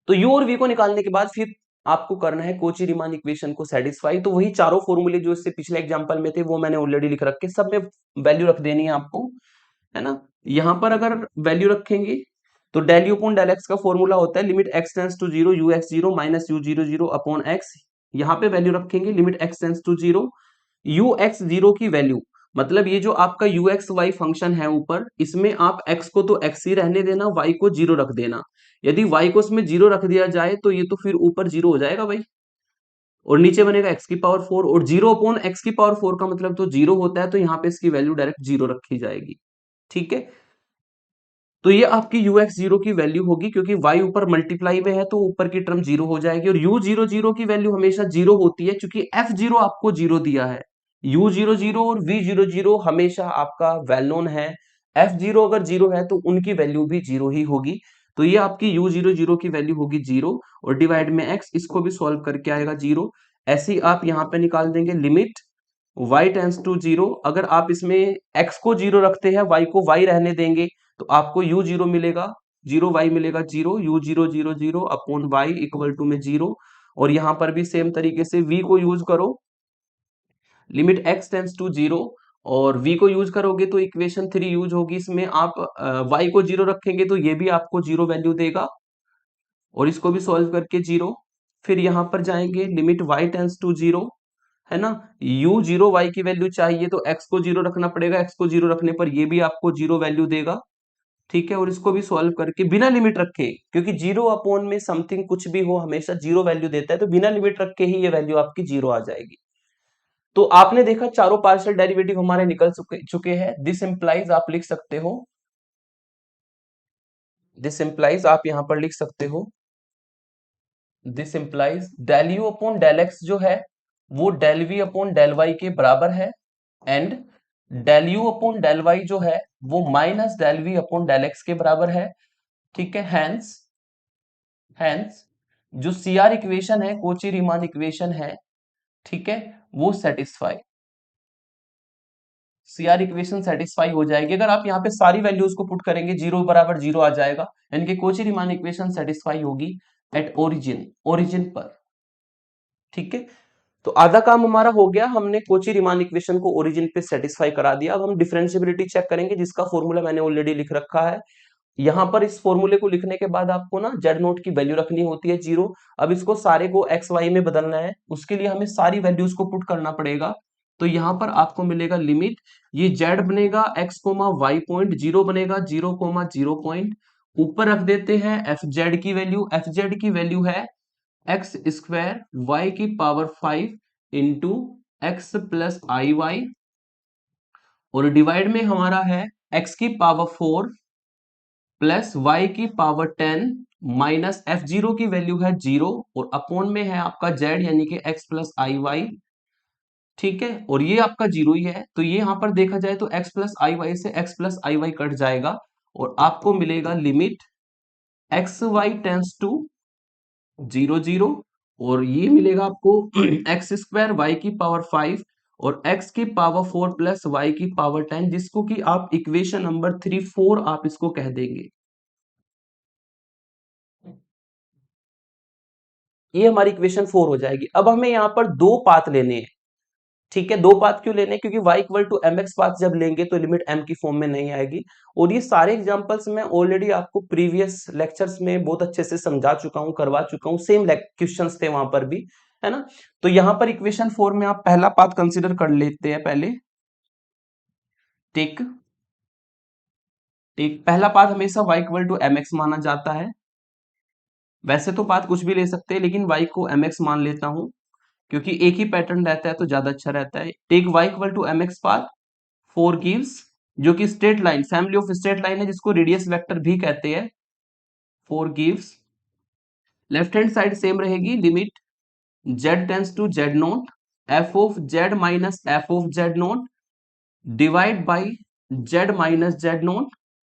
तो यू और वी को निकालने के बाद फिर आपको करना है कोची रीमान इक्वेशन को सेटिस्फाई। तो वही चारों फॉर्मूले जो इससे पिछले एग्जांपल में थे वो मैंने ऑलरेडी लिख रखे, सब में वैल्यू रख देनी है आपको, है ना। यहां पर अगर वैल्यू रखेंगे तो del u upon del x का फॉर्मूला होता है limit x tends to zero u x zero minus u zero zero upon x. यहाँ पे वैल्यू रखेंगे limit x tends to zero u x zero की वैल्यू, मतलब ये जो आपका यू एक्स वाई फंक्शन है ऊपर, इसमें आप x को तो x ही रहने देना, y को जीरो रख देना। यदि y को इसमें जीरो रख दिया जाए तो ये तो फिर ऊपर जीरो हो जाएगा भाई, और नीचे बनेगा x की पावर 4, और जीरो अपॉन एक्स की पावर 4 का मतलब तो जीरो होता है, तो यहाँ पे इसकी वैल्यू डायरेक्ट जीरो रखी जाएगी, ठीक है। तो ये आपकी यू एक्स जीरो की वैल्यू होगी, क्योंकि y ऊपर मल्टीप्लाई में है तो ऊपर की टर्म जीरो हो जाएगी, और u जीरो जीरो की वैल्यू हमेशा जीरो होती है क्योंकि f जीरो आपको जीरो दिया है। u जीरो जीरो और v जीरो जीरो हमेशा आपका वेल नोन है, f जीरो अगर जीरो है तो उनकी वैल्यू भी जीरो ही होगी। तो ये आपकी u जीरो जीरो की वैल्यू होगी जीरो, और डिवाइड में x, इसको भी सॉल्व करके आएगा जीरो। ऐसे ही आप यहाँ पे निकाल देंगे limit y tends to zero. अगर आप इसमें x को जीरो रखते हैं, y को y रहने देंगे, तो आपको u जीरो मिलेगा जीरो, y मिलेगा zero, u zero zero zero upon y equal to में जीरो। और यहां पर भी सेम तरीके से v को यूज करो, limit x tends to zero, और v को यूज करोगे तो इक्वेशन 3 यूज होगी। इसमें आप y को जीरो रखेंगे तो ये भी आपको जीरो वैल्यू देगा, और इसको भी सॉल्व करके जीरो। फिर यहां पर जाएंगे limit y tends to zero, है ना। u जीरो y की वैल्यू चाहिए तो x को जीरो रखना पड़ेगा, x को जीरो रखने पर ये भी आपको जीरो वैल्यू देगा, ठीक है। और इसको भी सॉल्व करके बिना लिमिट रखे, क्योंकि जीरो अपॉन में समथिंग कुछ भी हो हमेशा जीरो वैल्यू देता है, तो बिना लिमिट रख के ही ये वैल्यू आपकी जीरो आ जाएगी। तो आपने देखा चारों पार्शियल डेरिवेटिव हमारे निकल चुके हैं। दिस इंप्लाइज आप लिख सकते हो, दिस इंप्लाइज आप यहां पर लिख सकते हो, this implies del u upon del x जो है वो del v upon del y के बराबर है, and del u upon del y जो है वो minus del v upon del x के बराबर है, ठीक है। हैंस जो सी आर इक्वेशन है, कोची रीमान इक्वेशन है, ठीक है, वो satisfy, C R equation satisfy हो जाएगी। अगर आप यहाँ पे सारी वैल्यूज को पुट करेंगे जीरो बराबर जीरो आ जाएगा, यानी कि कोची रीमान इक्वेशन सेटिस्फाई होगी एट ओरिजिन, ओरिजिन पर, ठीक है। तो आधा काम हमारा हो गया, हमने कोची रीमान इक्वेशन को ओरिजिन पे सेटिस्फाई करा दिया। अब हम डिफरेंशिएबिलिटी चेक करेंगे, जिसका फॉर्मूला मैंने ऑलरेडी लिख रखा है। यहां पर इस फॉर्मूले को लिखने के बाद आपको ना जेड नोट की वैल्यू रखनी होती है जीरो। अब इसको सारे को एक्स वाई में बदलना है, उसके लिए हमें सारी वैल्यूज को पुट करना पड़ेगा। तो यहां पर आपको मिलेगा लिमिट, ये जेड बनेगा x comma y point, zero बनेगा जीरो कोमा जीरो पॉइंट, ऊपर रख देते हैं एफ जेड की वैल्यू, एफ जेड की वैल्यू है एक्स स्क्वायर वाई की power 5 into x plus i y, और डिवाइड में हमारा है एक्स की पावर 4 प्लस वाई की पावर 10 माइनस एफ जीरो की वैल्यू है 0, और अपॉन में है आपका जेड यानी कि एक्स प्लस आई वाई। ठीक है, और ये आपका जीरो ही है, तो ये यहां पर देखा जाए तो एक्स प्लस आई वाई से x plus i y cut जाएगा, और आपको मिलेगा limit x y tends to 0 0, और ये मिलेगा आपको एक्स स्क्वायर वाई की पावर 5 और एक्स की पावर 4 प्लस वाई की पावर 10, जिसको कि आप इक्वेशन नंबर 3 4 आप इसको कह देंगे। ये हमारी इक्वेशन 4 हो जाएगी। अब हमें यहाँ पर दो पाथ लेने हैं। ठीक है, दो पाथ क्यों लेने हैं? क्योंकि y equal to m x path जब लेंगे तो लिमिट m की फॉर्म में नहीं आएगी, और ये सारे एग्जांपल्स मैं ऑलरेडी आपको प्रीवियस लेक्चर्स में बहुत अच्छे से समझा चुका हूं, करवा चुका हूं, सेम क्वेश्चंस थे वहां पर भी, है ना। तो यहाँ पर इक्वेशन 4 में आप पहला पाथ कंसिडर कर लेते हैं पहले। टेक टेक पहला पाथ हमेशा y equal to m x माना जाता है। वैसे तो पाथ कुछ भी ले सकते हैं, लेकिन y को एम एक्स मान लेता हूं, क्योंकि एक ही पैटर्न रहता है तो ज्यादा अच्छा रहता है। Take y equal to m x path 4 gives, जो कि straight line, family of straight line है, जिसको रेडियस वेक्टर भी कहते हैं। 4 gives, left hand side same रहेगी, limit z tends to z not f of z minus f of z not divide by z minus z naught,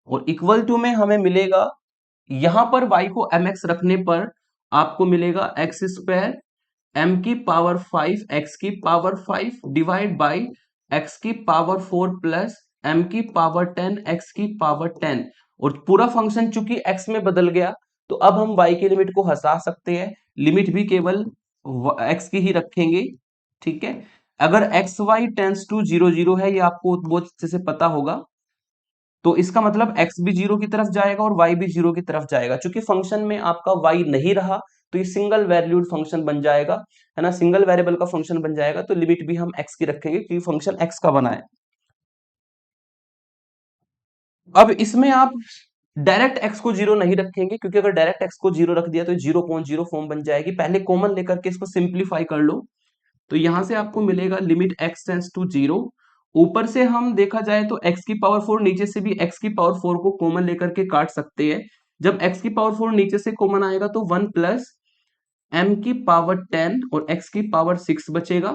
और equal to में हमें मिलेगा, यहां पर y को mx रखने पर आपको मिलेगा एक्स स्क्वायर m की पावर 5 x की पावर 5 डिवाइड बाई x की पावर 4 प्लस m की पावर 10 x की पावर 10, और पूरा फंक्शन चूंकि x में बदल गया तो अब हम y की लिमिट को हटा सकते हैं, लिमिट भी केवल x की ही रखेंगे। ठीक है, अगर एक्स वाई टेंस टू 0 0 है, ये आपको बहुत अच्छे से पता होगा, तो इसका मतलब x भी 0 की तरफ जाएगा और y भी 0 की तरफ जाएगा। चूंकि फंक्शन में आपका y नहीं रहा तो ये सिंगल वैल्यूड फंक्शन बन जाएगा, है ना, सिंगल वेरिएबल का फंक्शन बन जाएगा, तो लिमिट भी हम x की रखेंगे क्योंकि फंक्शन x का बना है। अब इसमें आप डायरेक्ट x को 0 नहीं रखेंगे, क्योंकि अगर डायरेक्ट x को 0 रख दिया तो 0.0 फॉर्म बन जाएगी। पहले कॉमन लेकर के इसको सिंप्लीफाई कर लो, तो यहां से आपको मिलेगा लिमिट x टेंस टू 0। ऊपर से हम देखा जाए तो x की पावर 4, नीचे से भी x की पावर 4 को कॉमन लेकर के काट सकते हैं। जब x की पावर 4 नीचे से कॉमन आएगा तो 1 प्लस m की पावर 10 और x की पावर 6 बचेगा,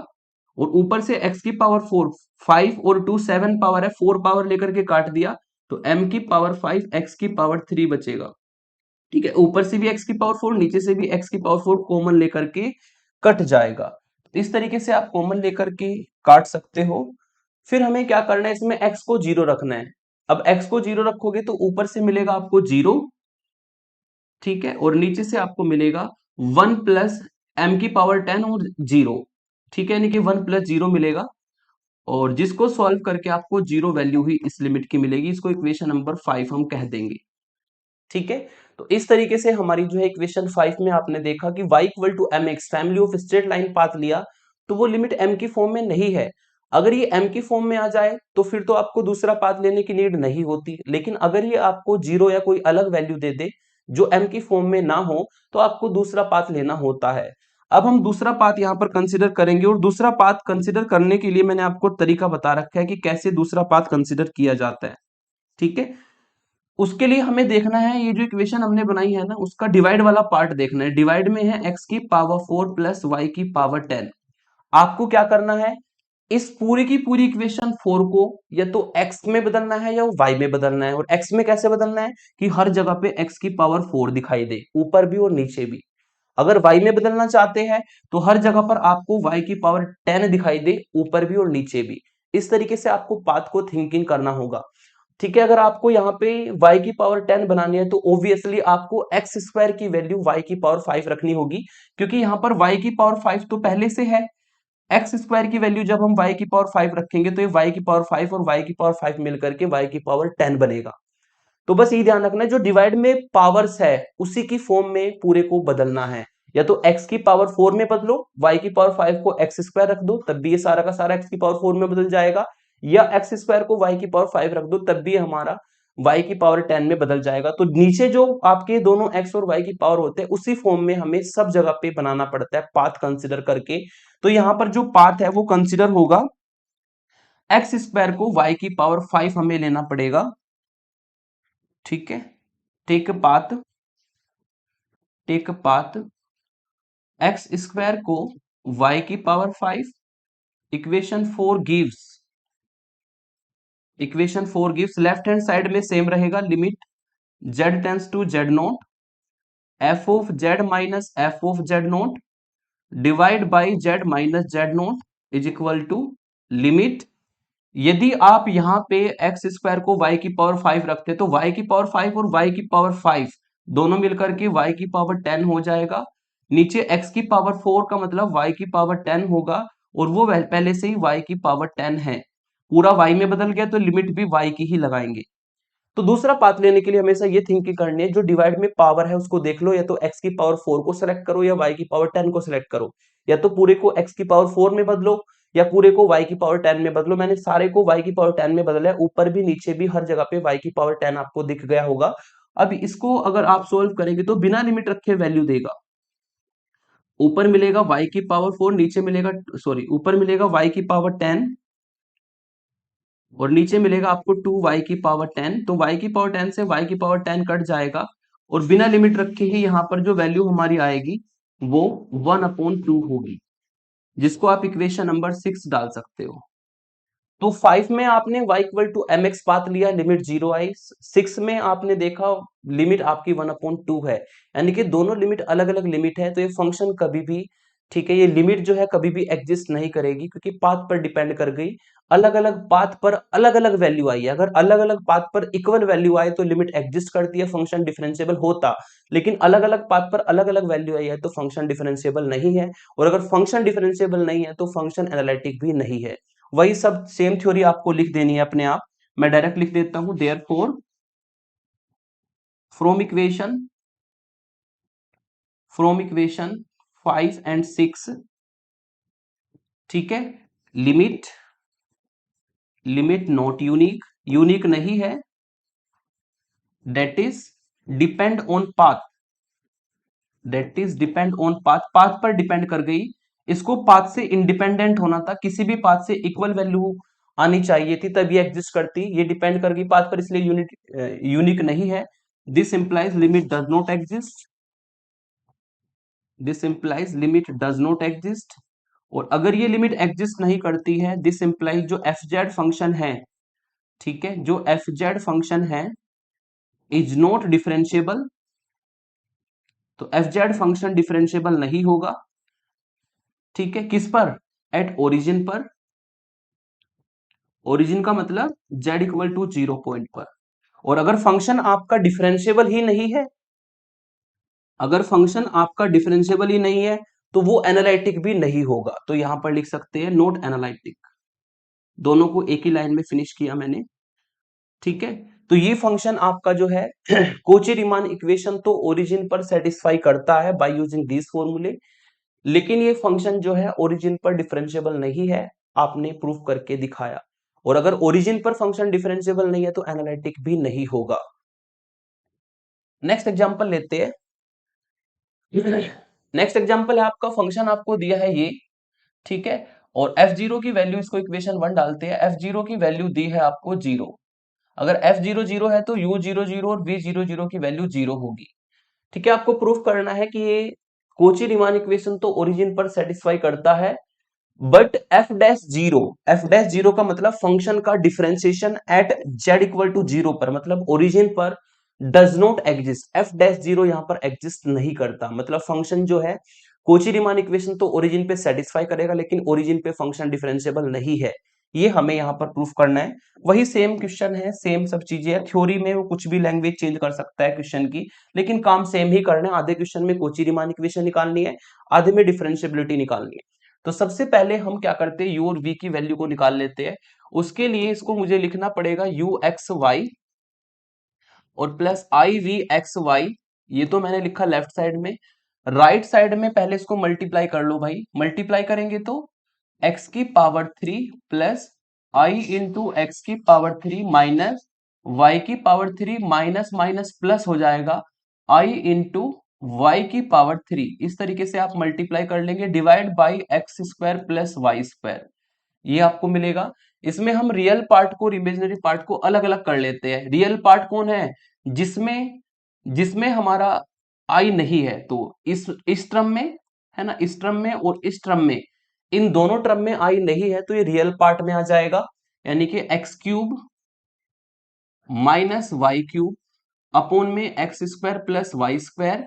और ऊपर से x की पावर 4 5 और 2 7 पावर है, 4 पावर लेकर के काट दिया तो m की पावर 5 x की पावर 3 बचेगा। ठीक है, ऊपर से भी x की पावर 4, नीचे से भी x की पावर 4 कॉमन लेकर के कट जाएगा। इस तरीके से आप कॉमन लेकर के काट सकते हो। फिर हमें क्या करना है, इसमें x को 0 रखना है। अब x को 0 रखोगे तो ऊपर से मिलेगा आपको 0, ठीक है, और नीचे से आपको मिलेगा 1 प्लस m की पावर 10 और 0। ठीक है, यानी कि 1 प्लस 0 मिलेगा, और जिसको सॉल्व करके आपको 0 वैल्यू ही इस लिमिट की मिलेगी। इसको इक्वेशन नंबर 5 हम कह देंगे। ठीक है, तो इस तरीके से हमारी जो है इक्वेशन 5 में आपने देखा कि y equal to m x, family of straight line path लिया तो वो लिमिट m की फॉर्म में नहीं है। अगर ये m की फॉर्म में आ जाए तो फिर तो आपको दूसरा पाथ लेने की नीड नहीं होती, लेकिन अगर ये आपको 0 या कोई अलग वैल्यू दे दे जो m की फॉर्म में ना हो तो आपको दूसरा पाथ लेना होता है। अब हम दूसरा पाथ यहाँ पर कंसिडर करेंगे, और दूसरा पाथ कंसिडर करने के लिए मैंने आपको तरीका बता रखा है कि कैसे दूसरा पाथ कंसिडर किया जाता है। ठीक है, उसके लिए हमें देखना है, ये जो इक्वेशन हमने बनाई है ना, उसका डिवाइड वाला पार्ट देखना है। डिवाइड में है x की पावर 4 प्लस वाई की पावर 10। आपको क्या करना है, इस पूरी की पूरी इक्वेशन 4 को या तो x में बदलना है या y में बदलना है। और x में कैसे बदलना है कि हर जगह पे x की पावर 4 दिखाई दे, ऊपर भी और नीचे भी। अगर y में बदलना चाहते हैं तो हर जगह पर आपको y की पावर 10 दिखाई दे, ऊपर भी और नीचे भी। इस तरीके से आपको पाथ को थिंकिंग करना होगा। ठीक है, अगर आपको यहाँ पे y की पावर 10 बनानी है तो ऑब्वियसली आपको एक्स स्क्वायर की वैल्यू y की पावर 5 रखनी होगी, क्योंकि यहाँ पर y की पावर 5 तो पहले से है। एक्स स्क्वायर की वैल्यू जब हम y की पावर 5 रखेंगे तो ये y की पावर 5 और y की पावर 5 मिलकर के y की पावर 10 बनेगा। तो बस ये ध्यान रखना है, जो डिवाइड में पावर्स है उसी की फॉर्म में पूरे को बदलना है। या तो x की पावर 4 में बदलो, y की पावर 5 को एक्स स्क्वायर रख दो, तब भी ये सारा का सारा x की पावर 4 में बदल जाएगा, या एक्स स्क्वायर को y की पावर 5 रख दो, तब भी हमारा y की पावर 10 में बदल जाएगा। तो नीचे जो आपके दोनों x और y की पावर होते हैं उसी फॉर्म में हमें सब जगह पे बनाना पड़ता है पाथ कंसिडर करके। तो यहां पर जो पाथ है वो कंसिडर होगा एक्स स्क्वायर को y की पावर 5 हमें लेना पड़ेगा। ठीक है, टेक पाथ एक्स स्क्वायर को y की power 5। Equation 4 gives left hand side में सेम रहेगा, limit z tends to z not f of z minus f of z not divide by z minus z nought is equal to limit. यदि आप यहाँ पे x square को y की power 5 रखते तो y की पावर 5 और y की पावर 5 दोनों मिलकर के y की पावर 10 हो जाएगा। नीचे x की पावर 4 का मतलब y की पावर 10 होगा, और वो पहले से ही y की पावर 10 है। पूरा y में बदल गया तो लिमिट भी y की ही लगाएंगे। तो दूसरा पाथ लेने के लिए हमेशा ये थिंकिंग करनी है, जो डिवाइड में पावर है उसको देख लो, या तो x की पावर 4 को सिलेक्ट करो या y की पावर 10 को सिलेक्ट करो, या तो पूरे को x की पावर 4 में बदलो या पूरे को y की पावर 10 में बदलो। मैंने सारे को y की पावर 10 में बदला है, ऊपर भी नीचे भी हर जगह पे y की पावर 10 आपको दिख गया होगा। अब इसको अगर आप सोल्व करेंगे तो बिना लिमिट रखे वैल्यू देगा। ऊपर मिलेगा y की पावर 4, नीचे मिलेगा ऊपर मिलेगा y की पावर 10 और नीचे मिलेगा आपको 2y की पावर 10। तो y की पावर 10 से y की पावर 10 कट जाएगा, और बिना लिमिट रखे ही यहाँ पर जो वैल्यू हमारी आएगी वो 1/2 होगी, जिसको आप इक्वेशन नंबर 6 डाल सकते हो। तो 5 में आपने y equal to m x path लिया, लिमिट 0 आई। 6 में आपने देखा लिमिट आपकी 1/2 है, यानी कि दोनों लिमिट अलग अलग लिमिट है। तो ये फंक्शन कभी भी, ठीक है, ये लिमिट जो है कभी भी एग्जिस्ट नहीं करेगी, क्योंकि पाथ पर डिपेंड कर गई। अलग अलग पाथ पर अलग अलग वैल्यू आई है, अगर अलग अलग पाथ पर इक्वल वैल्यू आए तो लिमिट एग्जिस्ट करती है, फंक्शन डिफरेंशिएबल होता। लेकिन अलग अलग पाथ पर अलग अलग वैल्यू आई है तो फंक्शन डिफरेंशिएबल नहीं है, और अगर फंक्शन डिफरेंशिएबल नहीं है तो फंक्शन एनालिटिक भी नहीं है। वही सब सेम थ्योरी आपको लिख देनी है अपने आप। मैं डायरेक्ट लिख देता हूं, देयरफॉर फ्रॉम इक्वेशन 5 एंड 6, ठीक है, लिमिट नॉट यूनिक नहीं है, that is depend on path पर डिपेंड कर गई। इसको पाथ से इंडिपेंडेंट होना था, किसी भी पाथ से इक्वल वैल्यू आनी चाहिए थी तब ये एग्जिस्ट करती। ये डिपेंड कर गई पाथ पर, इसलिए यूनिक नहीं है। This implies limit does not exist. और अगर ये लिमिट एग्जिस्ट नहीं करती है, दिस इंप्लाइज जो एफ जेड फंक्शन है, ठीक है, जो एफ जेड फंक्शन है इज नॉट डिफरेंशिएबल। तो एफ जेड फंक्शन डिफरेंशिएबल नहीं होगा, ठीक है, किस पर? एट ओरिजिन पर। ओरिजिन का मतलब z इक्वल टू 0 पॉइंट पर। और अगर फंक्शन आपका डिफरेंशिएबल ही नहीं है, तो वो एनालिटिक भी नहीं होगा। तो यहां पर लिख सकते हैं नॉट एनालिटिक। दोनों को एक ही लाइन में फिनिश किया मैंने, ठीक है। तो ये फंक्शन आपका जो है कोची रीमान इक्वेशन तो ओरिजिन पर सेटिस्फाई करता है बाय यूजिंग दिस फॉर्मूले, लेकिन ये फंक्शन जो है ओरिजिन पर डिफरेंशिएबल नहीं है, आपने प्रूफ करके दिखाया। और अगर ओरिजिन पर फंक्शन डिफरेंशिएबल नहीं है तो एनालिटिक भी नहीं होगा। नेक्स्ट एग्जांपल लेते हैं। नेक्स्ट एग्जांपल है आपका, फंक्शन आपको दिया है ये, ठीक है, और f0 की वैल्यू, इसको इक्वेशन 1 डालते हैं। f0 की वैल्यू दी है आपको 0। अगर f0 0 है तो u0 0 और v0 0 की वैल्यू 0 होगी, ठीक है। आपको प्रूफ करना है कि ये कोची रीमान इक्वेशन तो ओरिजिन पर सेटिस्फाई करता है, बट एफ डैश जीरो का मतलब फंक्शन का differentiation at z equal to 0 पर, मतलब ओरिजिन पर does not exist. F dash zero यहां पर एग्जिस्ट नहीं करता, मतलब फंक्शन जो है कोची रीमान इक्वेशन तो ओरिजिन पे सेटिस्फाई करेगा, लेकिन ओरिजिन पे फंक्शन डिफरेंशिएबल नहीं है। ये हमें यहाँ पर प्रूफ करना है। वही सेम क्वेश्चन है, सेम सब चीजें है। थ्योरी में वो कुछ भी लैंग्वेज चेंज कर सकता है क्वेश्चन की, लेकिन काम सेम ही करना है। आधे क्वेश्चन में कोची रीमान इक्वेशन निकालनी है, आधे में डिफरेंशिएबिलिटी निकालनी है। तो सबसे पहले हम क्या करते हैं, u और v की वैल्यू को निकाल लेते हैं। उसके लिए इसको मुझे लिखना पड़ेगा u x y और plus i v x y। ये तो मैंने लिखा लेफ्ट साइड में। राइट साइड में पहले इसको मल्टीप्लाई कर लो भाई। मल्टीप्लाई करेंगे तो x की power 3 plus i into x की पावर 3 माइनस y की पावर 3 माइनस माइनस प्लस हो जाएगा i इंटू वाई की पावर 3। इस तरीके से आप मल्टीप्लाई कर लेंगे, divide by x square plus y square, ये आपको मिलेगा। इसमें हम रियल पार्ट को और इमेजिनरी पार्ट को अलग अलग कर लेते हैं। रियल पार्ट कौन है? जिसमें जिसमें हमारा आई नहीं है, तो इस टर्म में, है ना, इस टर्म में और इस टर्म में, इन दोनों टर्म में आई नहीं है, तो ये रियल पार्ट में आ जाएगा, यानी कि x cube minus y cube upon में x square plus y square,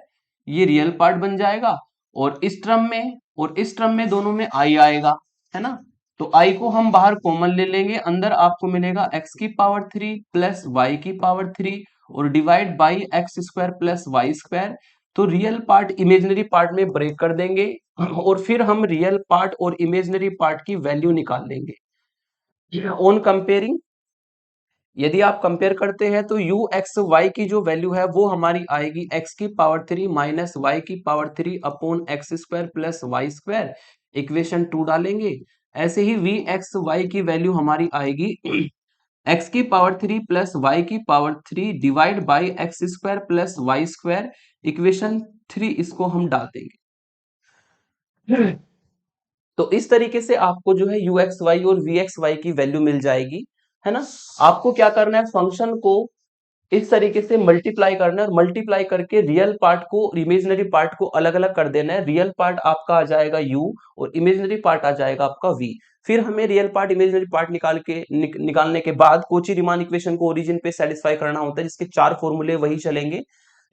ये रियल पार्ट बन जाएगा। और इस टर्म में और इस टर्म में दोनों में आई आएगा, है ना। तो आई को हम बाहर कॉमन ले लेंगे, अंदर आपको मिलेगा एक्स की पावर 3 प्लस वाई की पावर 3 और divide by x square plus y square. तो रियल पार्ट इमेजिनरी पार्ट में ब्रेक कर देंगे और फिर हम रियल पार्ट और इमेजिनरी पार्ट की वैल्यू निकाल लेंगे ऑन कंपेयरिंग। यदि आप कंपेयर करते हैं तो u एक्स वाई की जो वैल्यू है वो हमारी आएगी x की पावर 3 माइनस वाई की power 3 upon x square plus y square, equation 2 डालेंगे। ऐसे ही v एक्स वाई की वैल्यू हमारी आएगी x की पावर 3 प्लस वाई की power 3 divide by x square plus y square, equation 3 इसको हम डाल देंगे। तो इस तरीके से आपको जो है यू एक्स वाई और वी एक्स वाई की वैल्यू मिल जाएगी, है ना। आपको क्या करना है, फंक्शन को इस तरीके से मल्टीप्लाई करना है और मल्टीप्लाई करके रियल पार्ट को और इमेजिनरी पार्ट को अलग अलग कर देना है। रियल पार्ट आपका आ जाएगा u और इमेजिनरी पार्ट आ जाएगा आपका v। फिर हमें रियल पार्ट इमेजिनरी पार्ट निकालने के बाद कोची रीमान इक्वेशन को ओरिजिन पे सेटिस्फाई करना होता है, जिसके 4 फॉर्मूले वही चलेंगे।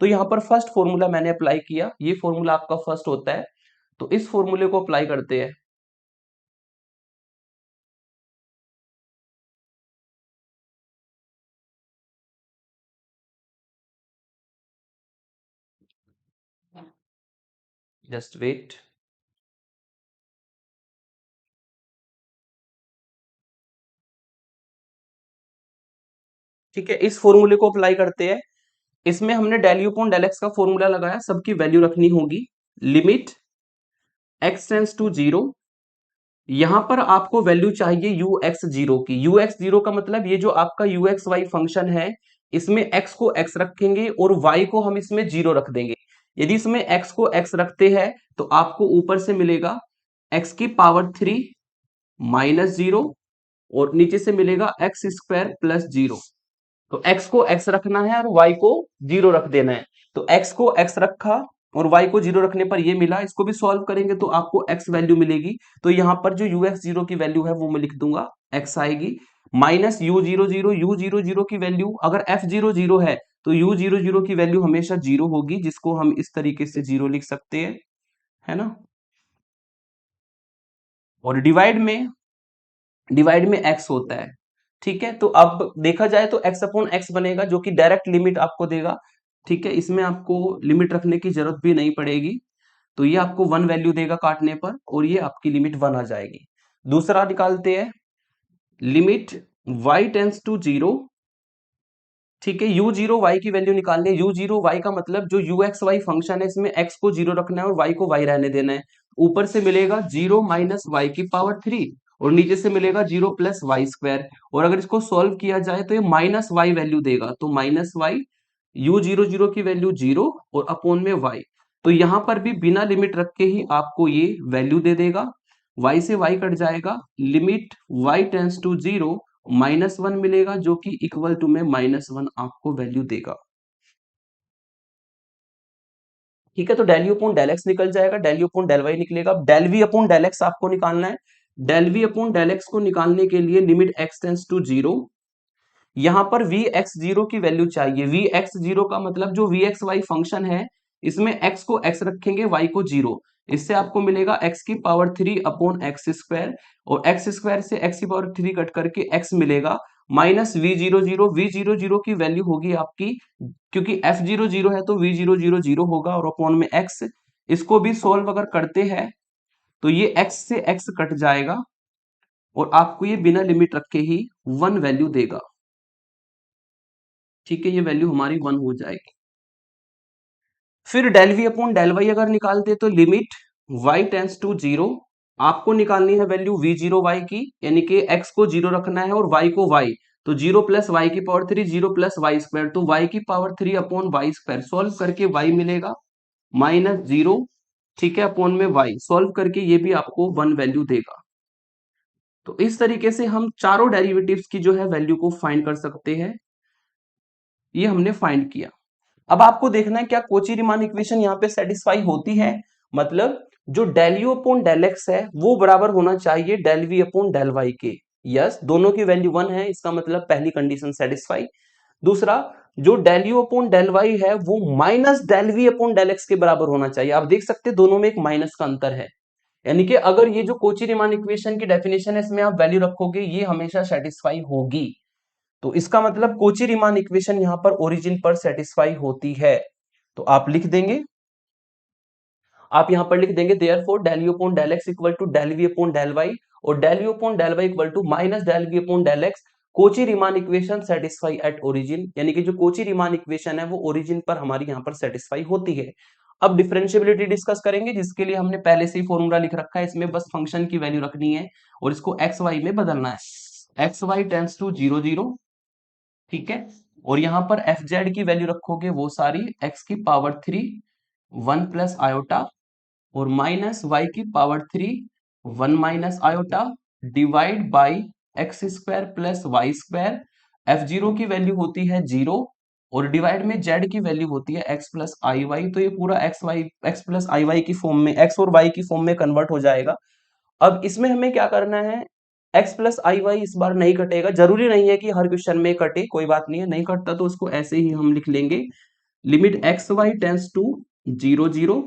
तो यहाँ पर फर्स्ट फॉर्मूला मैंने अप्लाई किया, ये फॉर्मूला आपका फर्स्ट होता है, तो इस फॉर्मूले को अप्लाई करते हैं। Just wait. ठीक है, इस फॉर्मूले को अप्लाई करते हैं। इसमें हमने del u upon del x का फॉर्मूला लगाया, सबकी वैल्यू रखनी होगी। Limit x tends to zero, यहां पर आपको वैल्यू चाहिए यू एक्स जीरो की। यू एक्स जीरो का मतलब ये जो आपका यू एक्स वाई फंक्शन है, इसमें एक्स को एक्स रखेंगे और वाई को हम इसमें जीरो रख देंगे। यदि इसमें एक्स को एक्स रखते हैं तो आपको ऊपर से मिलेगा एक्स की पावर 3 माइनस जीरो और नीचे से मिलेगा एक्स स्क्वायर प्लस जीरो। तो x को x रखना है और y को जीरो रख देना है। तो x को x रखा और y को जीरो रखने पर ये मिला। इसको भी सॉल्व करेंगे तो आपको x वैल्यू मिलेगी। तो यहाँ पर जो ux जीरो की वैल्यू है वो मैं लिख दूंगा, x आएगी minus u zero zero. u zero zero की वैल्यू, अगर f जीरो जीरो है तो u जीरो जीरो की वैल्यू हमेशा जीरो होगी, जिसको हम इस तरीके से जीरो लिख सकते हैं, है ना। और डिवाइड में x होता है। ठीक है, तो अब देखा जाए तो x अपॉन एक्स बनेगा, जो कि डायरेक्ट लिमिट आपको देगा। ठीक है, इसमें आपको लिमिट रखने की जरूरत भी नहीं पड़ेगी। तो ये आपको 1 वैल्यू देगा काटने पर और ये आपकी लिमिट 1 आ जाएगी। दूसरा निकालते हैं, limit y tends to zero. ठीक है, u जीरो y की वैल्यू निकालनी है। u जीरो y का मतलब जो u एक्स वाई फंक्शन है, इसमें x को जीरो रखना है और y को y रहने देना है। ऊपर से मिलेगा जीरो माइनस वाई की पावर 3 और नीचे से मिलेगा जीरो प्लस वाई स्क्वायर। और अगर इसको सॉल्व किया जाए तो ये माइनस वाई वैल्यू देगा, तो minus y, u zero zero की वैल्यू जीरो और अपोन में y। तो यहां पर भी बिना लिमिट रख के ही आपको ये वैल्यू दे देगा। y से y कट जाएगा, limit y tends to zero minus 1 मिलेगा, जो कि इक्वल टू में माइनस 1 आपको वैल्यू देगा। ठीक है, तो del u upon del x निकल जाएगा, del u upon del y निकलेगा। अब del v upon del x आपको निकालना है। Del v upon del x को निकालने के लिए limit x tends to zero, यहां पर वी एक्स जीरो की वैल्यू चाहिए। वी एक्स जीरो का मतलब जो वी एक्स वाई फंक्शन है, इसमें एक्स को एक्स रखेंगे, वाई को जीरो। इससे आपको मिलेगा एक्स की पावर 3 अपॉन एक्स स्क्वायर और एक्स स्क्वायर से एक्स की पावर 3 कट करके एक्स मिलेगा minus we zero zero. We zero zero की वैल्यू होगी आपकी, क्योंकि एफ जीरो जीरो है तो वी जीरो जीरो जीरो होगा और अपॉन में एक्स। इसको भी सोल्व अगर करते हैं तो ये एक्स से एक्स कट जाएगा और आपको ये बिना लिमिट रखे ही 1 वैल्यू देगा। ठीक है, ये वैल्यू हमारी 1 हो जाएगी। फिर del v upon del y अगर निकालते तो limit y tends to zero, आपको निकालनी है वैल्यू v जीरो y की, यानी कि x को जीरो रखना है और y को y। तो 0 प्लस वाई की पावर 3, 0 प्लस वाई स्क्वायर, तो वाई की power 3 upon y square, solve करके वाई मिलेगा -0, ठीक है, अपॉन में वाई, सॉल्व करके ये भी आपको 1 वैल्यू देगा। तो इस तरीके से हम चारों डेरिवेटिव्स की जो है वैल्यू को फाइंड कर सकते हैं। ये हमने फाइंड किया। अब आपको देखना है क्या कोची रीमान इक्वेशन यहाँ पे सेटिस्फाई होती है, मतलब जो del u upon del x है वो बराबर होना चाहिए del v upon del y के। यस, दोनों की वैल्यू 1 है, इसका मतलब पहली कंडीशन सेटिस्फाई। दूसरा, जो del u upon del y है वो minus del v upon del x के बराबर होना चाहिए। आप देख सकते हैं दोनों में एक माइनस का अंतर है, यानी कि अगर ये जो कोची रीमान इक्वेशन की डेफिनेशन है इसमें आप वैल्यू रखोगे ये हमेशा सेटिस्फाई होगी। तो इसका मतलब कोची रीमान इक्वेशन यहां पर ओरिजिन पर सेटिस्फाई होती है। तो आप लिख देंगे, आप यहां पर लिख देंगे therefore del u upon del x equal to del v upon del y, और del u upon del y equal to minus del v upon del x. Cauchy Riemann equation satisfy at origin, यानी कि जो Kochi Riemann equation है वो origin पर हमारी यहां पर सेटिस्फाई होती है। अब डिफरेंशियबिलिटी डिस्कस करेंगे, जिसके लिए हमने पहले से ही फॉर्मूला लिख रखा है, इसमें बस फंक्शन की वैल्यू रखनी है और इसको एक्स वाई में बदलना है। एक्स वाई टेंड्स टू 0 0, ठीक है, और यहां पर एफ जेड की वैल्यू रखोगे वो सारी एक्स की पावर 3 1 प्लस आयोटा, और माइनस वाई की power 3 1 minus iota, divide by x square plus y square. F zero की वैल्यू होती है 0, और डिवाइड में जेड की वैल्यू होती है एक्स प्लस आई वाई। तो ये पूरा एक्स प्लस आई वाई की फॉर्म में, एक्स और वाई की फॉर्म में कन्वर्ट हो जाएगा। अब इसमें हमें क्या करना है, x प्लस आई वाई इस बार नहीं कटेगा, जरूरी नहीं है कि हर क्वेश्चन में कटे, कोई बात नहीं है, नहीं कटता तो उसको ऐसे ही हम लिख लेंगे, limit x y tends to 0 0,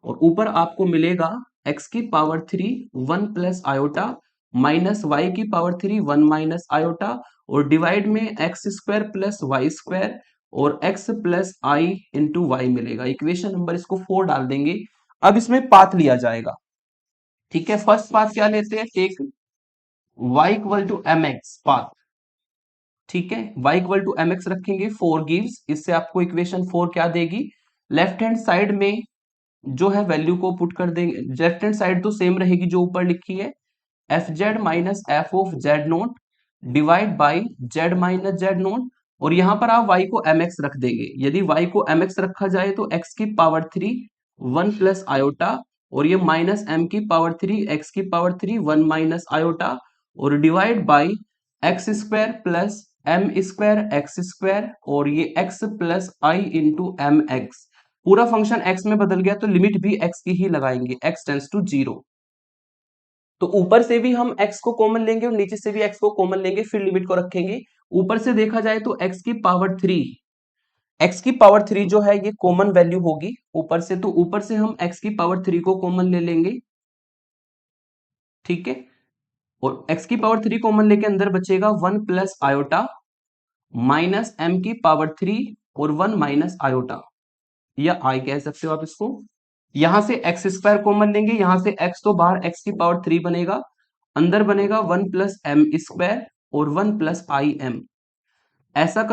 और ऊपर आपको मिलेगा x की power 3 1 plus iota, minus y की पावर 3 1 माइनस आयोटा, और डिवाइड में x square plus y square, और x plus i into y मिलेगा। इक्वेशन नंबर इसको 4 डाल देंगे। अब इसमें पाथ लिया जाएगा, ठीक है। फर्स्ट पाथ क्या लेते हैं, take y equal to m x path, ठीक है, y equal to m x रखेंगे, 4 गिव्स, इससे आपको इक्वेशन 4 क्या देगी, लेफ्ट हैंड साइड में जो है वैल्यू को पुट कर देंगे, लेफ्ट हैंड साइड तो सेम रहेगी जो ऊपर लिखी है, f z minus F of Z note divide by Z minus z note, और यहां पर आप y को एम एक्स रख देंगे। यदि y को एम एक्स रखा जाए तो x की पावर 3 1 प्लस आयोटा, और ये माइनस m की पावर 3 x की पावर 3 1 माइनस आयोटा, और divide by x square plus m square x square, और ये x plus i into m x. पूरा फंक्शन x में बदल गया तो लिमिट भी x की ही लगाएंगे, x टेंस टू 0। तो ऊपर से भी हम x को कॉमन लेंगे और नीचे से भी x को कॉमन लेंगे, फिर लिमिट को रखेंगे। ऊपर से देखा जाए तो x की पावर 3, x की पावर 3 जो है ये कॉमन वैल्यू होगी ऊपर से, तो ऊपर से हम x की पावर 3 को कॉमन ले लेंगे, ठीक है, और x की पावर 3 कॉमन लेके अंदर बचेगा 1 प्लस आयोटा माइनस m की पावर 3 और 1 माइनस आयोटा, या आई कह सकते हो आप इसको। यहां से एक्स स्क्वायर कॉमन लेंगे, यहां से x तो बाहर x की पावर 3 बनेगा, अंदर बनेगा 1 प्लस एम स्क्वायर और 1 प्लस आई एम। ऐसा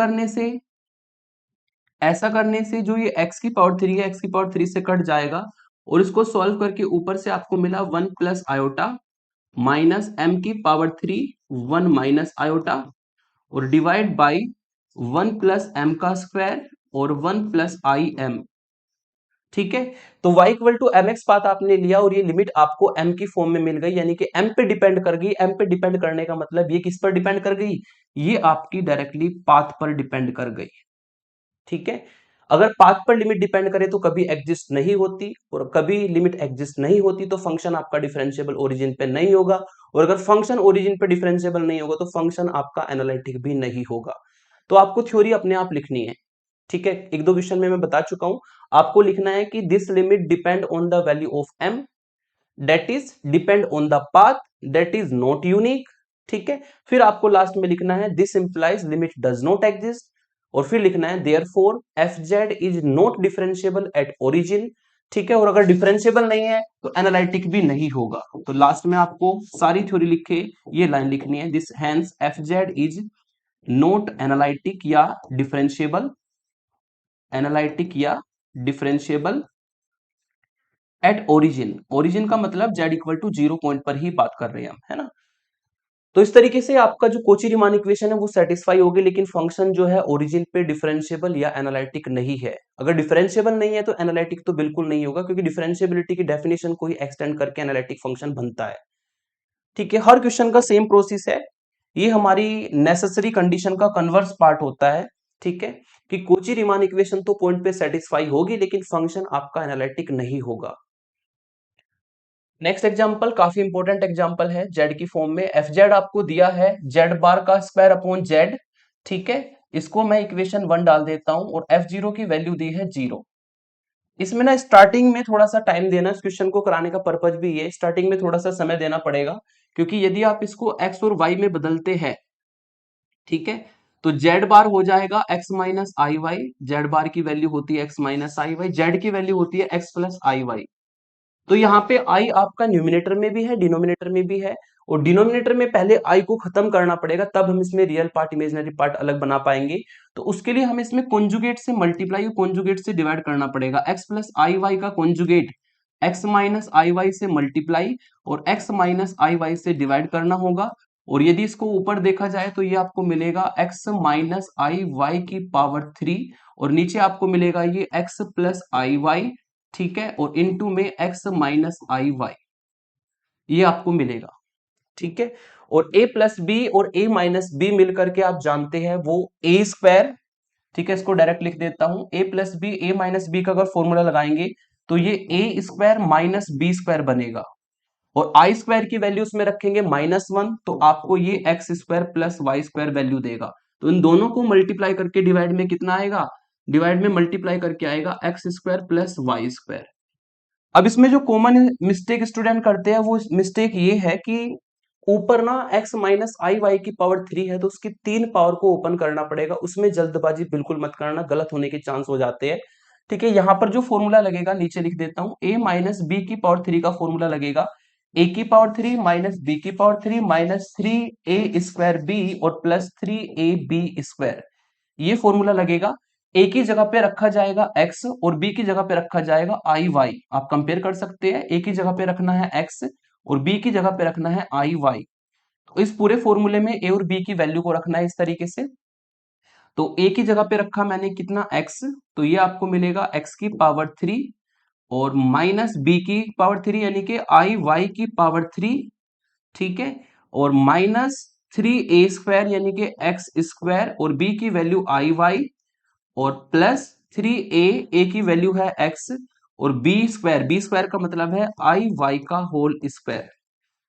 करने से जो ये x की पावर 3 है, x की पावर 3 से कट जाएगा, और इसको सॉल्व करके ऊपर से आपको मिला 1 प्लस आयोटा माइनस m की पावर 3 1 माइनस आयोटा, और डिवाइड बाई 1 प्लस एम का स्क्वायर और 1 प्लस आई एम, ठीक है। तो y equal to m x path आपने लिया और ये लिमिट आपको m की फॉर्म में मिल गई, यानी कि m पे डिपेंड कर गई। m पे डिपेंड करने का मतलब ये किस पर डिपेंड कर गई, ये आपकी डायरेक्टली पाथ पर डिपेंड कर गई, ठीक है। अगर पाथ पर लिमिट डिपेंड करे तो कभी एग्जिस्ट नहीं होती, और कभी लिमिट एग्जिस्ट नहीं होती तो फंक्शन आपका डिफरेंशिएबल ओरिजिन पे नहीं होगा, और अगर फंक्शन ओरिजिन पे डिफरेंशिएबल नहीं होगा तो फंक्शन आपका एनालिटिक भी नहीं होगा। तो आपको थ्योरी अपने आप लिखनी है, ठीक है। एक दो क्वेश्चन में मैं बता चुका हूं, आपको लिखना है कि this limit depend on the value of m, that is depend on the path, that is not unique, ठीक है। फिर आपको लास्ट में लिखना है this implies limit does not exist, और फिर लिखना है therefore F z is not differentiable at origin, ठीक है। और अगर डिफरेंशिएबल नहीं है तो एनालिटिक भी नहीं होगा। तो लास्ट में आपको सारी थ्योरी लिख के ये लाइन लिखनी है, this hence f z is not analytic या डिफरेंशिएबल, एनालिटिक या डिफरेंशिएबल एट ओरिजिन। ओरिजिन का मतलब z इक्वल टू 0 पॉइंट पर ही बात कर रहे हैं हम, है ना। तो इस तरीके से आपका जो कोची रीमान इक्वेशन है वो सेटिस्फाई होगी, लेकिन फंक्शन जो है ओरिजिन पे डिफरेंशिएबल या एनालिटिक नहीं है। अगर डिफरेंशिएबल नहीं है तो एनालिटिक तो बिल्कुल नहीं होगा, क्योंकि डिफरेंशिएबिलिटी की डेफिनेशन को ही एक्सटेंड करके एनालिटिक फंक्शन बनता है। ठीक है, हर क्वेश्चन का सेम प्रोसेस है। ये हमारी नेसेसरी कंडीशन का कन्वर्स पार्ट होता है। ठीक है, कि कोची रीमान इक्वेशन तो पॉइंट पे सेटिस्फाई होगी, लेकिन फंक्शन आपका एनालिटिक नहीं होगा। नेक्स्ट एग्जांपल काफी इंपॉर्टेंट एग्जांपल है, जेड की फॉर्म में। एफ जेड आपको दिया है जेड बार का स्क्वायर अपॉन जेड। ठीक है, इसको मैं इक्वेशन 1 डाल देता हूं और एफ जीरो की वैल्यू दी है 0। इसमें ना स्टार्टिंग में थोड़ा सा टाइम देना, इस क्वेश्चन को कराने का पर्पज भी ये, स्टार्टिंग में थोड़ा सा समय देना पड़ेगा, क्योंकि यदि आप इसको एक्स और वाई में बदलते हैं, ठीक है, तो जेड बार हो जाएगा एक्स माइनस आई वाई। जेड बार की वैल्यू होती है एक्स माइनस आई वाई, जेड की वैल्यू होती है एक्स प्लस आई वाई। तो यहाँ पे आई आपका न्यूमिनेटर में भी है, डिनोमिनेटर में भी है, और डिनोमिनेटर में पहले आई को खत्म करना पड़ेगा, तब हम इसमें रियल पार्ट इमेजिनरी पार्ट अलग बना पाएंगे। तो उसके लिए हमें इसमें कॉन्जुगेट से मल्टीप्लाई, कॉन्जुगेट से डिवाइड करना पड़ेगा। एक्स प्लस आई वाई का कॉन्जुगेट एक्स माइनस आई वाई से मल्टीप्लाई और एक्स माइनस आई वाई से डिवाइड करना होगा। और यदि इसको ऊपर देखा जाए तो ये आपको मिलेगा एक्स माइनस आई वाई की पावर 3, और नीचे आपको मिलेगा ये एक्स प्लस आई वाई। ठीक है, और इनटू में x माइनस आई वाई, ये आपको मिलेगा। ठीक है, और a प्लस बी और a माइनस बी मिलकर के आप जानते हैं वो a स्क्वायर। ठीक है, इसको डायरेक्ट लिख देता हूं, a plus b, a minus b का अगर फॉर्मूला लगाएंगे तो ये a square minus b square बनेगा, और आई स्क्वायर की वैल्यू उसमें रखेंगे -1, तो आपको ये x square plus y square value देगा। तो इन दोनों को मल्टीप्लाई करके डिवाइड में कितना आएगा, डिवाइड में मल्टीप्लाई करके आएगा x square plus y square. अब इसमें जो कॉमन मिस्टेक स्टूडेंट करते हैं वो मिस्टेक ये है कि ऊपर ना x माइनस आई वाई की पावर 3 है, तो उसकी 3 पावर को ओपन करना पड़ेगा। उसमें जल्दबाजी बिल्कुल मत करना, गलत होने के चांस हो जाते हैं। ठीक है, यहां पर जो फॉर्मूला लगेगा नीचे लिख देता हूं, a माइनस बी की पावर 3 का फॉर्मूला लगेगा a की पावर 3 माइनस बी की power 3 minus 3a square b और प्लस 3ab स्क्वायर, ये फॉर्मूला लगेगा। ए की जगह पे रखा जाएगा एक्स और बी की जगह पे रखा जाएगा आई वाई। आप कंपेयर कर सकते हैं, ए की जगह पे रखना है एक्स और बी की जगह पे रखना है आई वाई। तो इस पूरे फॉर्मूले में ए और बी की वैल्यू को रखना है इस तरीके से। तो ए की जगह पे रखा मैंने कितना एक्स, तो ये आपको मिलेगा एक्स की पावर 3 और माइनस बी की पावर 3 यानी कि आई वाई की पावर 3। ठीक है, और माइनस 3a स्क्वायर यानी कि एक्स स्क्वायर और बी की वैल्यू आई वाई, और प्लस 3a की वैल्यू है x, और बी स्क्वायर का मतलब है आई वाई का होल स्क्वायर।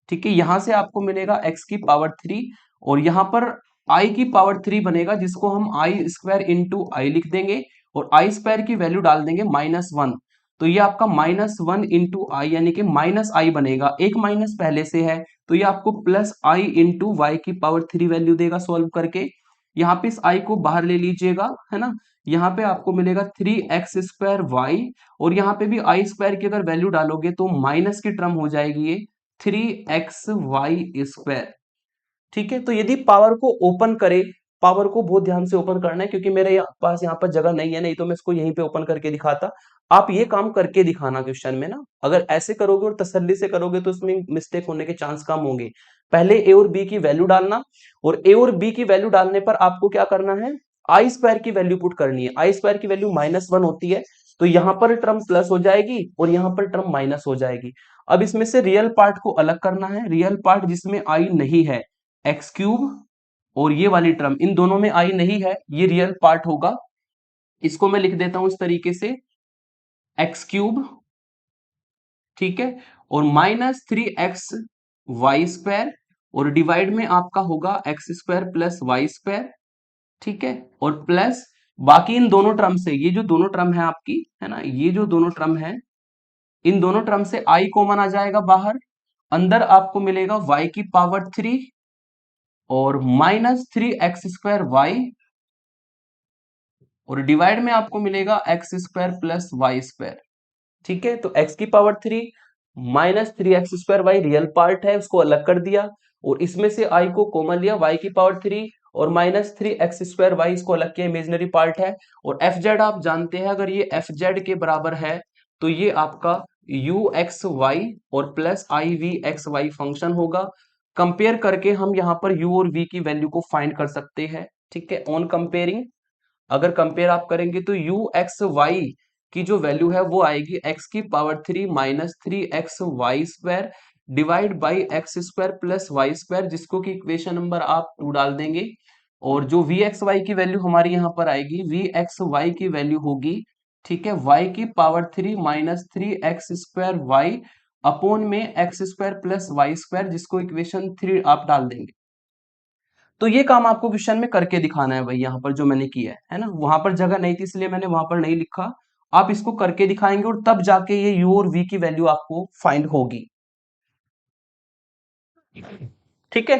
ठीक है, यहां से आपको मिलेगा x की पावर 3, और यहां पर i की पावर 3 बनेगा, जिसको हम आई स्क्वायर इंटू आई लिख देंगे, और आई स्क्वायर की वैल्यू डाल देंगे -1। तो ये आपका -1 इंटू आई यानी कि माइनस आई बनेगा, एक माइनस पहले से है, तो ये आपको प्लस आई इंटू वाई की पावर 3 वैल्यू देगा सॉल्व करके। यहाँ पे इस आई को बाहर ले लीजिएगा, है ना, यहाँ पे आपको मिलेगा 3x² और यहाँ पे भी आई स्क्वायर की अगर वैल्यू डालोगे तो माइनस की टर्म हो जाएगी ये 3xy²। ठीक है, तो यदि पावर को ओपन करे, पावर को बहुत ध्यान से ओपन करना है, क्योंकि मेरे पास यहाँ पर जगह नहीं है, नहीं तो मैं इसको यहीं पे ओपन करके दिखाता। आप ये काम करके दिखाना क्वेश्चन में ना, अगर ऐसे करोगे और तसल्ली से करोगे तो इसमें मिस्टेक होने के चांस कम होंगे। पहले ए और बी की वैल्यू डालना, और ए और बी की वैल्यू डालने पर आपको क्या करना है, आई स्क्वायर की वैल्यू पुट करनी है। आई स्क्वायर की वैल्यू -1 होती है, तो यहां पर टर्म प्लस हो जाएगी और यहां पर टर्म माइनस हो जाएगी। अब इसमें से रियल पार्ट को अलग करना है, रियल पार्ट जिसमें आई नहीं है, x³ और ये वाली टर्म, इन दोनों में आई नहीं है, ये रियल पार्ट होगा। इसको मैं लिख देता हूं इस तरीके से, x³, ठीक है, और -3xy², और डिवाइड में आपका होगा x² प्लस y²। ठीक है, और प्लस बाकी इन दोनों टर्म से, ये जो दोनों टर्म है आपकी, है ना, ये जो दोनों टर्म है, इन दोनों टर्म से आई कॉमन आ जाएगा बाहर, अंदर आपको मिलेगा y की पावर 3 और -3x² और डिवाइड में आपको मिलेगा x² प्लस y²। ठीक है, तो x की पावर 3 -3x² रियल पार्ट है, उसको अलग कर दिया, और इसमें से i को कॉमन लिया, y की पावर 3 और -3x² इसको अलग किया, इमेजिनरी पार्ट है। और fz आप जानते हैं, अगर ये fz के बराबर है तो ये आपका uxy और प्लस ivxy फंक्शन होगा। कंपेयर करके हम यहाँ पर u और v की वैल्यू को फाइंड कर सकते हैं। ठीक है, ऑन कंपेयरिंग अगर कंपेयर आप करेंगे तो u x y की जो वैल्यू है वो आएगी x की power 3 minus 3xy² divide by x² plus y square, जिसको कि इक्वेशन नंबर आप 2 डाल देंगे। और जो vxy की वैल्यू हमारी यहाँ पर आएगी, vxy की वैल्यू होगी, ठीक है, y की power 3 minus 3x² y upon में x² प्लस वाई स्क्वायर, जिसको इक्वेशन 3 आप डाल देंगे। तो ये काम आपको क्वेश्चन में करके दिखाना है भाई, यहाँ पर जो मैंने किया है ना, वहां पर जगह नहीं थी इसलिए मैंने वहां पर नहीं लिखा। आप इसको करके दिखाएंगे और तब जाके ये u और v की वैल्यू आपको फाइंड होगी। ठीक है,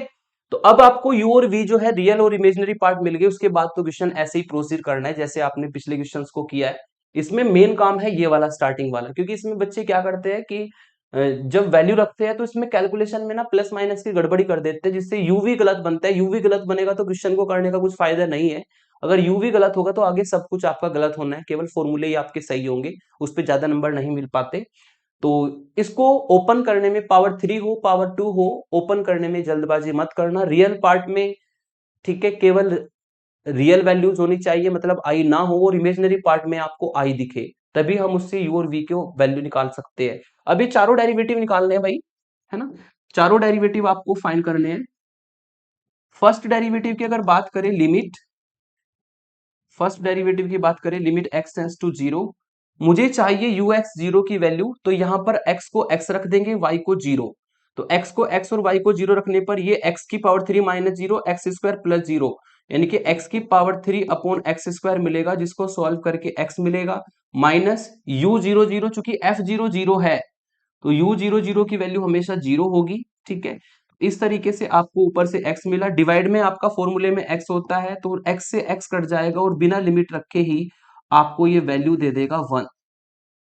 तो अब आपको u और v जो है रियल और इमेजिनरी पार्ट मिल गए। उसके बाद तो क्वेश्चन ऐसे ही प्रोसीड करना है जैसे आपने पिछले क्वेश्चंस को किया है। इसमें मेन काम है ये वाला स्टार्टिंग वाला, क्योंकि इसमें बच्चे क्या करते हैं कि जब वैल्यू रखते हैं तो इसमें कैलकुलेशन में ना प्लस माइनस की गड़बड़ी कर देते हैं, जिससे यूवी गलत बनता है। यूवी गलत बनेगा तो क्वेश्चन को करने का कुछ फायदा नहीं है। अगर यूवी गलत होगा तो आगे सब कुछ आपका गलत होना है, केवल फॉर्मूले ही आपके सही होंगे, उस पर ज्यादा नंबर नहीं मिल पाते। तो इसको ओपन करने में पावर 3 हो पावर 2 हो, ओपन करने में जल्दबाजी मत करना। रियल पार्ट में, ठीक है, केवल रियल वैल्यूज होनी चाहिए, मतलब आई ना हो, और इमेजिनरी पार्ट में आपको आई दिखे, तभी हम उससे यू और वी को वैल्यू निकाल सकते हैं। अब ये चारों डेरिवेटिव निकालने हैं भाई, है ना, चारों डेरिवेटिव आपको फाइंड करने हैं। फर्स्ट डेरिवेटिव की अगर बात करें, लिमिट फर्स्ट डेरिवेटिव की बात करें, लिमिट x टेंड्स टू 0, मुझे चाहिए यू एक्स 0 की वैल्यू, तो यहां पर x को x रख देंगे, y को 0। तो x को x और y को 0 रखने पर ये x की पावर 3 माइनस 0 x² प्लस 0, यानी कि x की पावर 3 अपॉन x² मिलेगा, जिसको सॉल्व करके x मिलेगा, माइनस u00, चूंकि f0 0 है तो u00 की वैल्यू हमेशा 0 होगी। ठीक है, इस तरीके से आपको ऊपर से x मिला, डिवाइड में आपका फॉर्मूले में x होता है तो x से x कट जाएगा और बिना लिमिट रखे ही आपको ये वैल्यू दे देगा 1।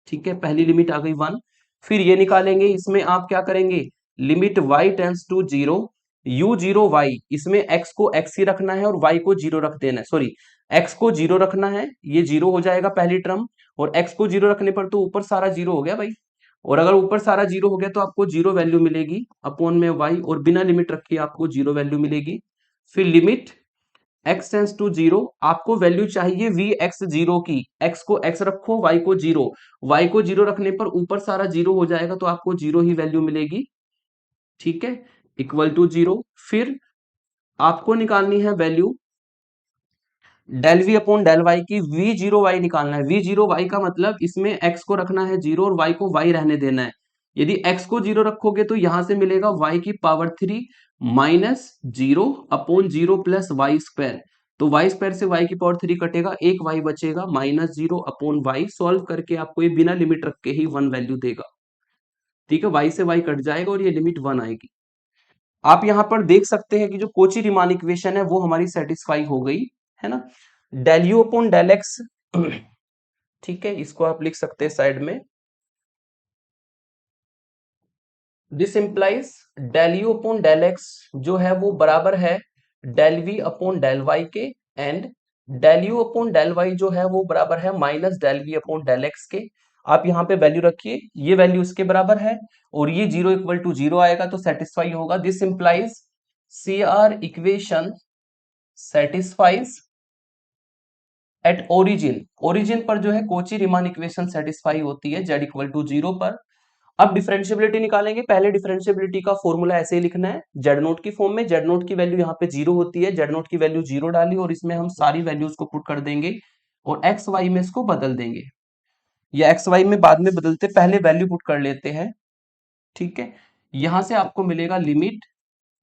ठीक है, पहली लिमिट आ गई 1। फिर ये निकालेंगे, इसमें आप क्या करेंगे, limit y tends to 0 u0y, इसमें x को x ही रखना है और y को 0 रख देना है, सॉरी x को 0 रखना है, ये 0 हो जाएगा पहली टर्म, और x को 0 रखने पर तो ऊपर सारा 0 हो गया भाई, और अगर ऊपर सारा 0 हो गया तो आपको 0 वैल्यू मिलेगी अपॉन में y, और बिना लिमिट रखे आपको 0 वैल्यू मिलेगी। फिर लिमिट x टेंड्स टू 0, आपको वैल्यू चाहिए vx0 की, x को x रखो, y को 0, y को 0 रखने पर ऊपर सारा 0 हो जाएगा तो आपको 0 ही वैल्यू मिलेगी। ठीक है, इक्वल टू 0। फिर आपको निकालनी है value del v upon del y की, v0y निकालना है। v0y का मतलब इसमें x को रखना है 0 और y को y रहने देना है। यदि x को 0 रखोगे तो यहां से मिलेगा y की power 3 minus 0 upon 0 plus y square, तो वाई स्क्वायर से y की पावर 3 कटेगा, एक y बचेगा, माइनस 0 अपॉन y, सॉल्व करके आपको ये बिना लिमिट रख के ही 1 वैल्यू देगा। ठीक है, y से y कट जाएगा और ये लिमिट 1 आएगी। आप यहां पर देख सकते हैं कि जो कोची रीमान इक्वेशन है वो हमारी सेटिस्फाई हो गई, है ना। Del u upon del x, ठीक है, इसको आप लिख सकते हैं साइड में, this implies del u upon del x जो है वो बराबर है del v upon del y के, and del u upon del y जो है वो बराबर है minus del v upon del x के। आप यहाँ पे वैल्यू रखिए, ये वैल्यू इसके बराबर है और ये 0 इक्वल टू 0 आएगा तो सेटिस्फाई होगा। This implies C R equation satisfies at origin, origin पर जो है कोची रीमान इक्वेशन सेटिस्फाई होती है z इक्वल टू 0 पर। अब डिफरेंशियबिलिटी निकालेंगे। पहले डिफरेंशियबिलिटी का फॉर्मूला ऐसे ही लिखना है, जेड नोट की फॉर्म में। जेड नोट की वैल्यू यहाँ पे 0 होती है, जेड नोट की वैल्यू 0 डाली और इसमें हम सारी वैल्यूज को पुट कर देंगे और एक्स वाई में इसको बदल देंगे, या एक्स वाई में बाद में बदलते, पहले वैल्यू पुट कर लेते हैं। ठीक है, यहां से आपको मिलेगा limit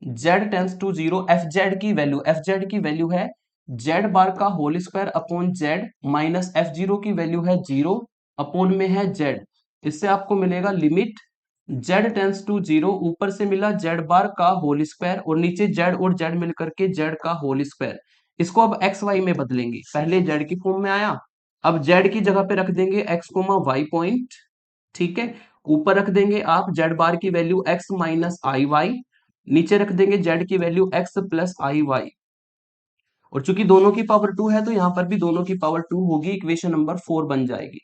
z tends to 0, f z की वैल्यू है जेड बार का whole square upon z, minus f0 की वैल्यू है 0 अपॉन में है जेड। इससे आपको मिलेगा लिमिट z टेंस टू 0, ऊपर से मिला जेड बार का होल स्क्वायर और नीचे जेड और जेड मिलकर के जेड का होल स्क्वायर। इसको अब एक्स वाई में बदलेंगे, पहले जेड की फॉर्म में आया, अब जेड की जगह पे रख देंगे एक्स कोमा वाई पॉइंट। ठीक है, ऊपर रख देंगे आप जेड बार की वैल्यू एक्स माइनस आई वाई, नीचे रख देंगे जेड की value x plus i y, और चूंकि दोनों की पावर 2 है तो यहां पर भी दोनों की पावर 2 होगी, इक्वेशन नंबर 4 बन जाएगी।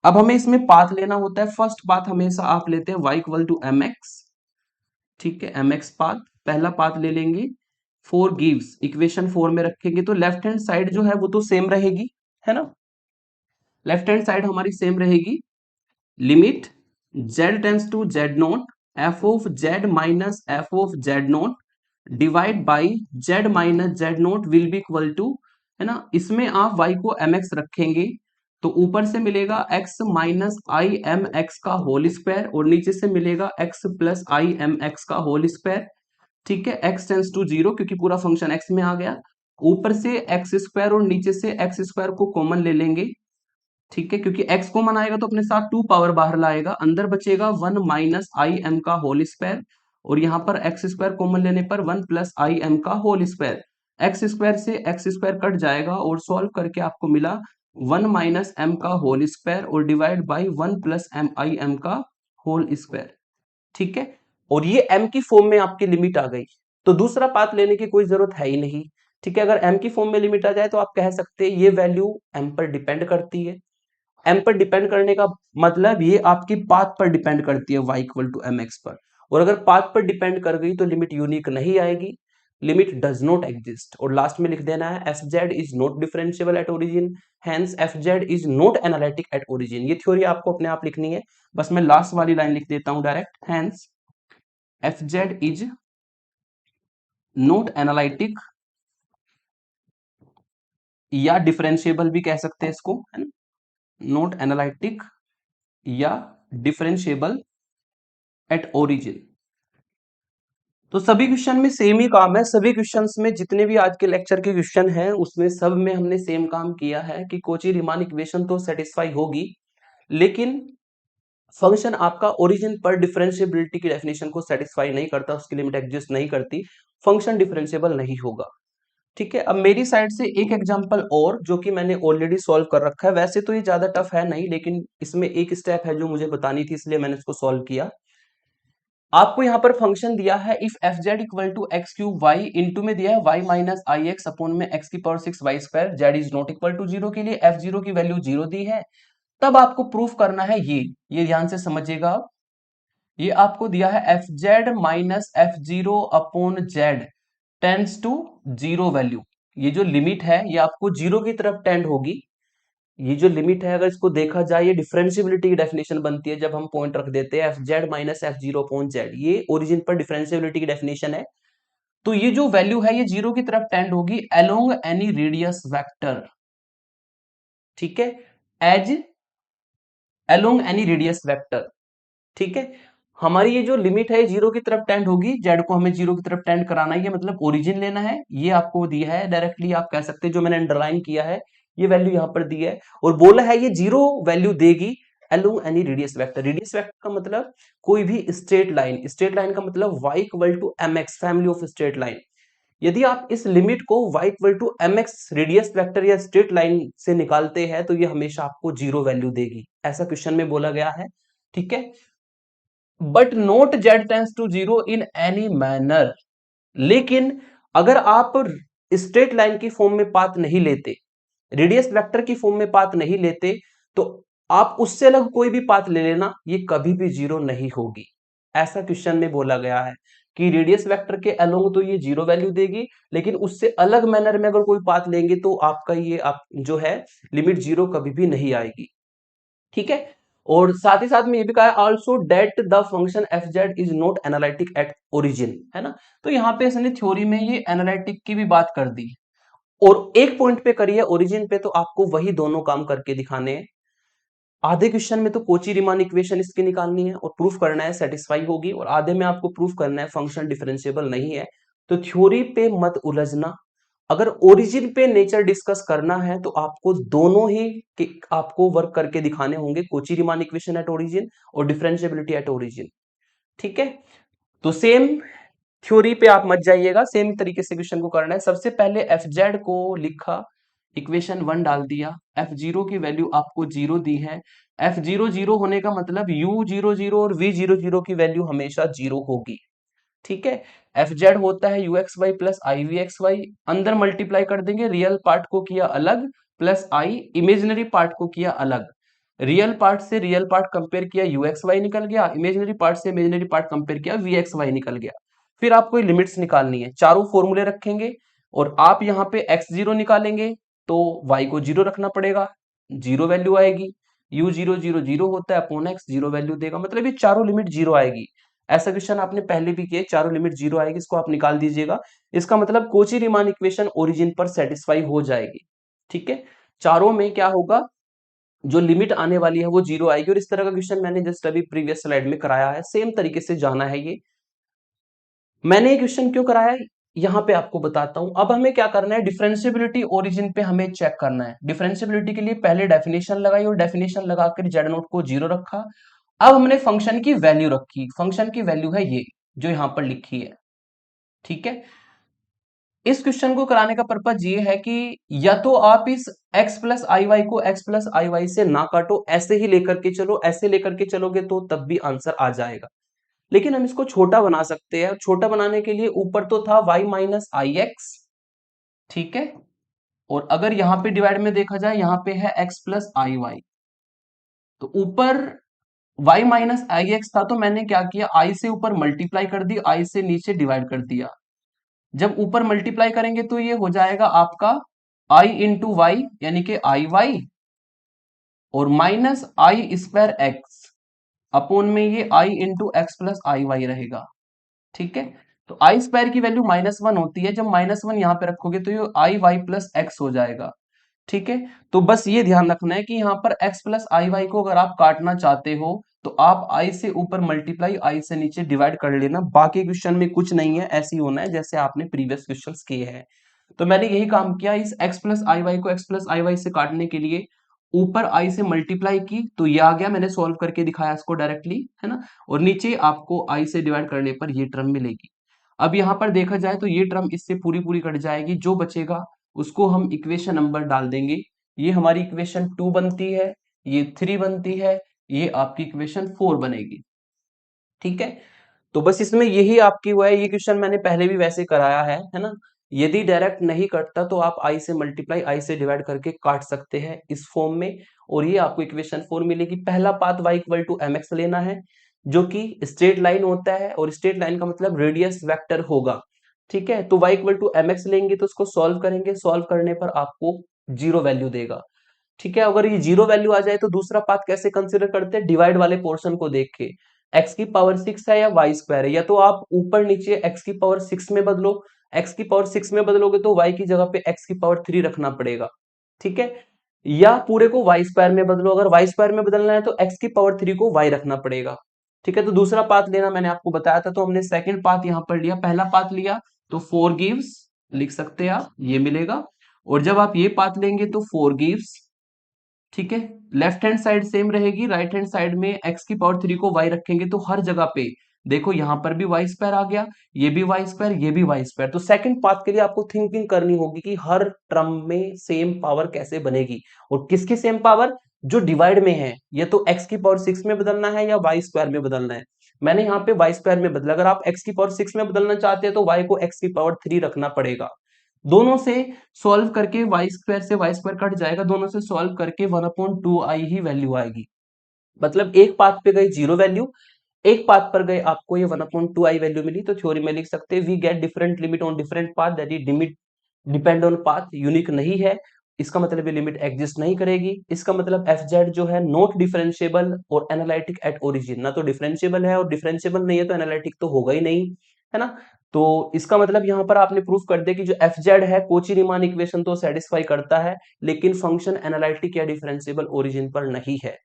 अब हमें इसमें पाथ लेना होता है। फर्स्ट पाथ हमेशा आप लेते हैं y equal to m x, ठीक है, mx पाथ, पहला पाथ ले लेंगे, 4 गिव्स, इक्वेशन 4 में रखेंगे तो लेफ्ट हैंड साइड जो है वो तो सेम रहेगी, है ना, लेफ्ट हैंड साइड हमारी सेम रहेगी। Limit z tends to z not f of z minus f of z not divide by z minus z nought will be equal to, है ना, इसमें आप y को mx रखेंगे तो ऊपर से मिलेगा x minus i M x का होल स्क्वायर और नीचे से मिलेगा x plus i M x का होल स्क्वायर। ठीक है, x टेंस टू 0 क्योंकि पूरा फंक्शन x में आ गया, ऊपर से एक्स स्क्वायर और नीचे से एक्स स्क्वायर को कॉमन ले लेंगे। ठीक है, क्योंकि x कॉमन आएगा तो अपने साथ 2 पावर बाहर लाएगा, अंदर बचेगा 1 माइनस आई एम का होल स्क्वायर और यहाँ पर एक्स स्क्वायर कॉमन लेने पर 1 प्लस आई एम का होल स्क्वायर, एक्स स्क्वायर से एक्स स्क्वायर कट जाएगा और सॉल्व करके आपको मिला 1 माइनस एम का होल स्क्वायर और divide by 1 plus m i m का होल स्क्वायर। ठीक है, और ये m की फॉर्म में आपकी लिमिट आ गई, तो दूसरा पाथ लेने की कोई जरूरत है ही नहीं। ठीक है, अगर m की फॉर्म में लिमिट आ जाए तो आप कह सकते हैं ये वैल्यू m पर डिपेंड करती है। m पर डिपेंड करने का मतलब ये आपकी पाथ पर डिपेंड करती है y equal to m x पर, और अगर पाथ पर डिपेंड कर गई तो लिमिट यूनिक नहीं आएगी, लिमिट डज नॉट एग्जिस्ट। और लास्ट में लिख देना है f z is not differentiable at origin, hence F z is not analytic at origin. ये थ्योरी आपको अपने आप लिखनी है, बस मैं लास्ट वाली लाइन लिख देता हूं direct, hence F z is not analytic या डिफरेंशिएबल भी कह सकते हैं इसको, है ना, नॉट एनालिटिक या डिफरेंशिएबल एट ओरिजिन। तो सभी क्वेश्चन में सेम ही काम है, सभी क्वेश्चंस में जितने भी आज के लेक्चर के क्वेश्चन हैं उसमें सब में हमने सेम काम किया है कि कोची रीमान इक्वेशन तो सेटिस्फाई होगी, लेकिन फंक्शन आपका ओरिजिन पर डिफरेंशिएबिलिटी की डेफिनेशन को सेटिस्फाई नहीं करता, उसकी लिमिट एग्जिस्ट नहीं करती, फंक्शन डिफरेंशिएबल नहीं होगा। ठीक है, अब मेरी साइड से एक एग्जांपल और जो कि मैंने ऑलरेडी सॉल्व कर रखा है, वैसे तो ये ज्यादा टफ है नहीं, लेकिन इसमें एक स्टेप है जो मुझे बतानी थी इसलिए मैंने इसको सॉल्व किया। आपको यहाँ पर फंक्शन दिया है if f z equal to x cube y, into में दिया है y minus i x upon में एक्स की power 6 y square, z is not equal to 0 के लिए एफ जीरो की वैल्यू 0 दी है। तब आपको प्रूफ करना है ये ध्यान से समझिएगा आप, ये आपको दिया है f z minus f zero upon z tends to 0 value, ये जो लिमिट है ये आपको 0 की तरफ टेंड होगी। ये जो लिमिट है अगर इसको देखा जाए ये डिफरेंशिएबिलिटी की डेफिनेशन बनती है जब हम पॉइंट रख देते हैं f z minus f zero upon Z, ये ओरिजिन पर डिफरेंशिएबिलिटी की डेफिनेशन है। तो ये जो वैल्यू है ये 0 की तरफ टेंड होगी अलोंग एनी रेडियस वेक्टर। ठीक है, as along any radius vector. ठीक है, हमारी ये जो लिमिट है 0 की तरफ टेंड होगी, जेड को हमें 0 की तरफ टेंड कराना है, ये मतलब ओरिजिन लेना है, ये आपको दिया है डायरेक्टली, आप कह सकते हैं जो मैंने अंडरलाइन किया है ये वैल्यू यहां पर दी है, और बोला है ये 0 वैल्यू देगी along any radius vector. Radius vector का मतलब कोई भी स्ट्रेट लाइन, स्ट्रेट लाइन का मतलब y equal to m x, family of straight line. यदि आप इस लिमिट को y equal to m x radius vector या स्ट्रेट लाइन से निकालते हैं तो ये हमेशा आपको 0 वैल्यू देगी, ऐसा क्वेश्चन में बोला गया है। ठीक है, but note z tends to 0 in any manner, लेकिन अगर आप स्ट्रेट लाइन की फॉर्म में पाथ नहीं लेते, रेडियस वेक्टर की फॉर्म में पाथ नहीं लेते, तो आप उससे अलग कोई भी पाथ ले लेना ये कभी भी 0 नहीं होगी। ऐसा क्वेश्चन में बोला गया है कि रेडियस वेक्टर के अलोंग तो ये 0 वैल्यू देगी, लेकिन उससे अलग मैनर में अगर कोई पाथ लेंगे तो आपका ये आप जो है लिमिट 0 कभी भी नहीं आएगी। ठीक है, और साथ ही साथ में ये भी कहा है also that the function f z is not analytic at origin, है ना, तो यहाँ पे इसने थ्योरी में ये एनालिटिक की भी बात कर दी, और एक पॉइंट पे करिए ओरिजिन पे तो आपको वही दोनों काम करके दिखाने हैं। आधे क्वेश्चन में तो कोची रीमान इक्वेशन इसकी निकालनी है और प्रूफ करना है सेटिस्फाई होगी, और आधे में आपको प्रूफ करना है फंक्शन डिफरेंशिएबल नहीं है। तो थ्योरी पे मत उलझना, अगर ओरिजिन पे नेचर डिस्कस करना है तो आपको दोनों ही आपको वर्क करके दिखाने होंगे, Kochi Riemann equation at origin और डिफरेंशिएबिलिटी एट ओरिजिन। ठीक है, तो सेम थ्योरी पे आप मत जाइएगा, सेम तरीके से क्वेश्चन को करना है। सबसे पहले एफ जेड को लिखा, इक्वेशन 1 डाल दिया, एफ जीरो की वैल्यू आपको 0 दी है, एफ जीरो 0 होने का मतलब यू जीरो 0 और वी जीरो 0 की वैल्यू हमेशा 0 होगी। ठीक है, एफ जेड होता है u x y plus i v x y, अंदर मल्टीप्लाई कर देंगे, रियल पार्ट को किया अलग प्लस आई, इमेजिनरी पार्ट को किया अलग, रियल पार्ट से रियल पार्ट कंपेयर किया, ux y निकल गया, इमेजिनरी पार्ट से इमेजिनरी पार्ट कंपेयर किया, vxy निकल गया। फिर आपको लिमिट्स निकालनी है, चारों फॉर्मूले रखेंगे और आप यहाँ पे x0 निकालेंगे तो y को 0 रखना पड़ेगा, 0 वैल्यू आएगी, u0 0 0 होता है अपॉन x, 0 वैल्यू देगा, मतलब ये चारों लिमिट 0 आएगी। ऐसा क्वेश्चन आपने पहले भी किया, चारों लिमिट 0 आएगी, इसको आप निकाल दीजिएगा। इसका मतलब कोची रीमान इक्वेशन ओरिजिन पर सेटिस्फाई हो जाएगी। ठीक है, चारों में क्या होगा, जो लिमिट आने वाली है वो 0 आएगी। और इस तरह का क्वेश्चन मैंने जस्ट अभी प्रीवियस स्लाइड में कराया है, सेम तरीके से जाना है ये। मैंने ये क्वेश्चन क्यों कराया है यहाँ पे आपको बताता हूं। अब हमें क्या करना है, डिफरेंशिएबिलिटी ओरिजिन पे हमें चेक करना है। डिफरेंशिएबिलिटी के लिए पहले डेफिनेशन लगाई और डेफिनेशन लगाकर जेड नोट को 0 रखा। अब हमने फंक्शन की वैल्यू रखी, फंक्शन की वैल्यू है ये जो यहां पर लिखी है। ठीक है, इस क्वेश्चन को कराने का पर्पज ये है कि या तो आप इस x प्लस आई वाई को x प्लस आई वाई से ना काटो, ऐसे ही लेकर के चलो, ऐसे लेकर के चलोगे तो तब भी आंसर आ जाएगा। लेकिन हम इसको छोटा बना सकते हैं, छोटा बनाने के लिए ऊपर तो था y माइनस आई एक्स, ठीक है, और अगर यहां पे डिवाइड में देखा जाए, यहां पे है x प्लस आई वाई, तो ऊपर y माइनस आई एक्स था तो मैंने क्या किया, i से ऊपर मल्टीप्लाई कर दी, i से नीचे डिवाइड कर दिया। जब ऊपर मल्टीप्लाई करेंगे तो ये हो जाएगा आपका i इंटू वाई, यानी कि आई वाई, और minus i square x, upon में ये i into x plus i y रहेगा। ठीक है, तो आई स्क्वायर की वैल्यू -1 होती है, जब -1 यहां पे रखोगे तो ये आई वाई प्लस एक्स हो जाएगा। ठीक है, तो बस ये ध्यान रखना है कि यहाँ पर x प्लस आई वाई को अगर आप काटना चाहते हो तो आप i से ऊपर मल्टीप्लाई, i से नीचे डिवाइड कर लेना। बाकी क्वेश्चन में कुछ नहीं है, ऐसे ही होना है जैसे आपने प्रीवियस क्वेश्चंस किए हैं। तो मैंने यही काम किया, इस x प्लस आई वाई को x प्लस आई वाई से काटने के लिए ऊपर i से मल्टीप्लाई की तो ये आ गया, मैंने सॉल्व करके दिखाया इसको डायरेक्टली, है ना, और नीचे आपको i से डिवाइड करने पर ये टर्म मिलेगी। अब यहाँ पर देखा जाए तो ये टर्म इससे पूरी पूरी कट जाएगी, जो बचेगा उसको हम इक्वेशन नंबर डाल देंगे। ये हमारी इक्वेशन 2 बनती है, ये 3 बनती है, ये आपकी इक्वेशन 4 बनेगी। ठीक है, तो बस इसमें यही आपकी हुआ है। ये क्वेश्चन मैंने पहले भी वैसे कराया है ना। यदि डायरेक्ट नहीं कटता तो आप i से मल्टीप्लाई, i से डिवाइड करके काट सकते हैं इस फॉर्म में, और ये आपको इक्वेशन 4 मिलेगी। पहला path y equal to m x लेना है, जो कि स्ट्रेट लाइन होता है, और स्ट्रेट लाइन का मतलब रेडियस वेक्टर होगा। ठीक है, तो y equal to m x लेंगे तो उसको सॉल्व करेंगे, सॉल्व करने पर आपको 0 वैल्यू देगा। ठीक है, अगर ये 0 वैल्यू आ जाए तो दूसरा पाथ कैसे कंसिडर करते हैं, डिवाइड वाले पोर्शन को देख के, x की पावर 6 है या y स्क्वायर है, या तो आप ऊपर नीचे x की पावर 6 में बदलो, x की पावर 6 में बदलोगे तो y की जगह पे x की पावर 3 रखना पड़ेगा। ठीक है, या पूरे को y स्क्वायर में बदलो, अगर y स्क्वायर में बदलना है तो x की पावर 3 को y रखना पड़ेगा। ठीक है, तो दूसरा पाथ लेना मैंने आपको बताया था, तो हमने सेकंड पाथ यहां पर लिया, पहला पाथ लिया तो 4 गिव्स, लिख सकते हैं आप, ये मिलेगा। और जब आप ये पाथ लेंगे तो 4 गिव्स, ठीक है, लेफ्ट हैंड साइड सेम रहेगी, राइट हैंड साइड में x की पावर 3 को y रखेंगे तो हर जगह पे देखो यहां पर भी y स्क्वायर आ गया, ये भी y स्क्वायर, ये भी y स्क्वायर। तो सेकंड पाथ के लिए आपको थिंकिंग करनी होगी कि हर टर्म में सेम पावर कैसे बनेगी, और किसकी सेम पावर, जो डिवाइड में है, या तो x की पावर 6 में बदलना है या y स्क्वायर में बदलना है। मैंने यहाँ पे y स्क्वायर में बदला, अगर आप x की पावर 6 में बदलना चाहते हैं तो y को x की पावर 3 रखना पड़ेगा। दोनों से सॉल्व करके वाई स्क्वायर से वाई स्क्वायर कट जाएगा, दोनों से सॉल्व करके 1/2i ही वैल्यू आएगी। मतलब एक पाथ पे गई 0 वैल्यू, एक पाथ पर गए आपको ये 1/2i वैल्यू मिली। तो थ्योरी में लिख सकते हैं we get different limit on different path, that is limit depend on path, unique नहीं है। इसका मतलब ये लिमिट एग्जिस्ट नहीं करेगी। इसका मतलब एफ जेड जो है नॉट डिफरेंशिएबल और एनालिटिक एट ओरिजिन, ना तो डिफरेंशिएबल है और डिफरेंशिएबल नहीं है तो एनालिटिक तो होगा ही नहीं, है ना। तो इसका मतलब यहां पर आपने प्रूफ कर दिया कि जो एफ जेड है कोची रीमान इक्वेशन तो सेटिस्फाई करता है, लेकिन फंक्शन एनालिटिक या डिफरेंशिएबल ओरिजिन पर नहीं है।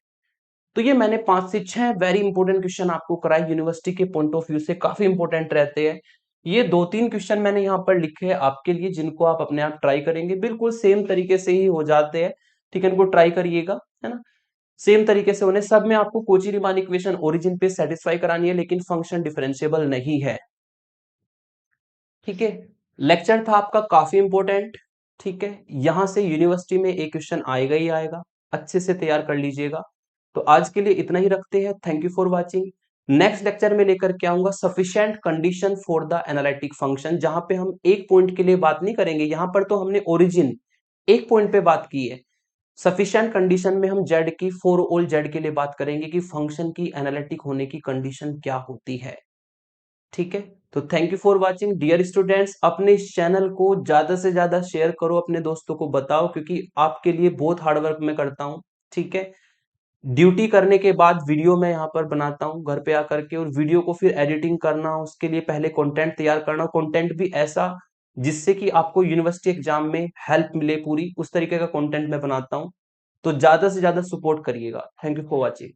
तो ये मैंने 5 से 6 वेरी इंपॉर्टेंट क्वेश्चन आपको कराए, यूनिवर्सिटी के पॉइंट ऑफ व्यू से काफी इंपॉर्टेंट रहते हैं। ये 2-3 क्वेश्चन मैंने यहाँ पर लिखे हैं आपके लिए, जिनको आप अपने आप ट्राई करेंगे, बिल्कुल सेम तरीके से ही हो जाते हैं। ठीक है, इनको ट्राई करिएगा, है ना, सेम तरीके से होने। सब में आपको कोची रीमान इक्वेशन ओरिजिन पे सेटिस्फाई करानी है, लेकिन फंक्शन डिफरेंशिएबल नहीं है। ठीक है, लेक्चर था आपका काफी इंपॉर्टेंट। ठीक है, यहां से यूनिवर्सिटी में एक क्वेश्चन आएगा ही आएगा, अच्छे से तैयार कर लीजिएगा। तो आज के लिए इतना ही रखते हैं, thank you for watching. Next lecture में लेकर के आऊंगा sufficient condition for the analytic function, जहां पे हम एक पॉइंट के लिए बात नहीं करेंगे, यहां पर तो हमने ओरिजिन एक पॉइंट पे बात की है, सफिशिएंट कंडीशन में हम जेड की फॉर ऑल जेड के लिए बात करेंगे कि फंक्शन की एनालिटिक होने की कंडीशन क्या होती है। ठीक है, तो thank you for watching dear students. अपने इस चैनल को ज्यादा से ज्यादा शेयर करो, अपने दोस्तों को बताओ, क्योंकि आपके लिए बहुत हार्ड वर्क मैं करता हूं। ठीक है, ड्यूटी करने के बाद वीडियो मैं यहाँ पर बनाता हूँ घर पे आकर के, और वीडियो को फिर एडिटिंग करना, उसके लिए पहले कंटेंट तैयार करना, कंटेंट भी ऐसा जिससे कि आपको यूनिवर्सिटी एग्जाम में हेल्प मिले पूरी, उस तरीके का कंटेंट मैं बनाता हूँ। तो ज्यादा से ज्यादा सपोर्ट करिएगा। Thank you for watching.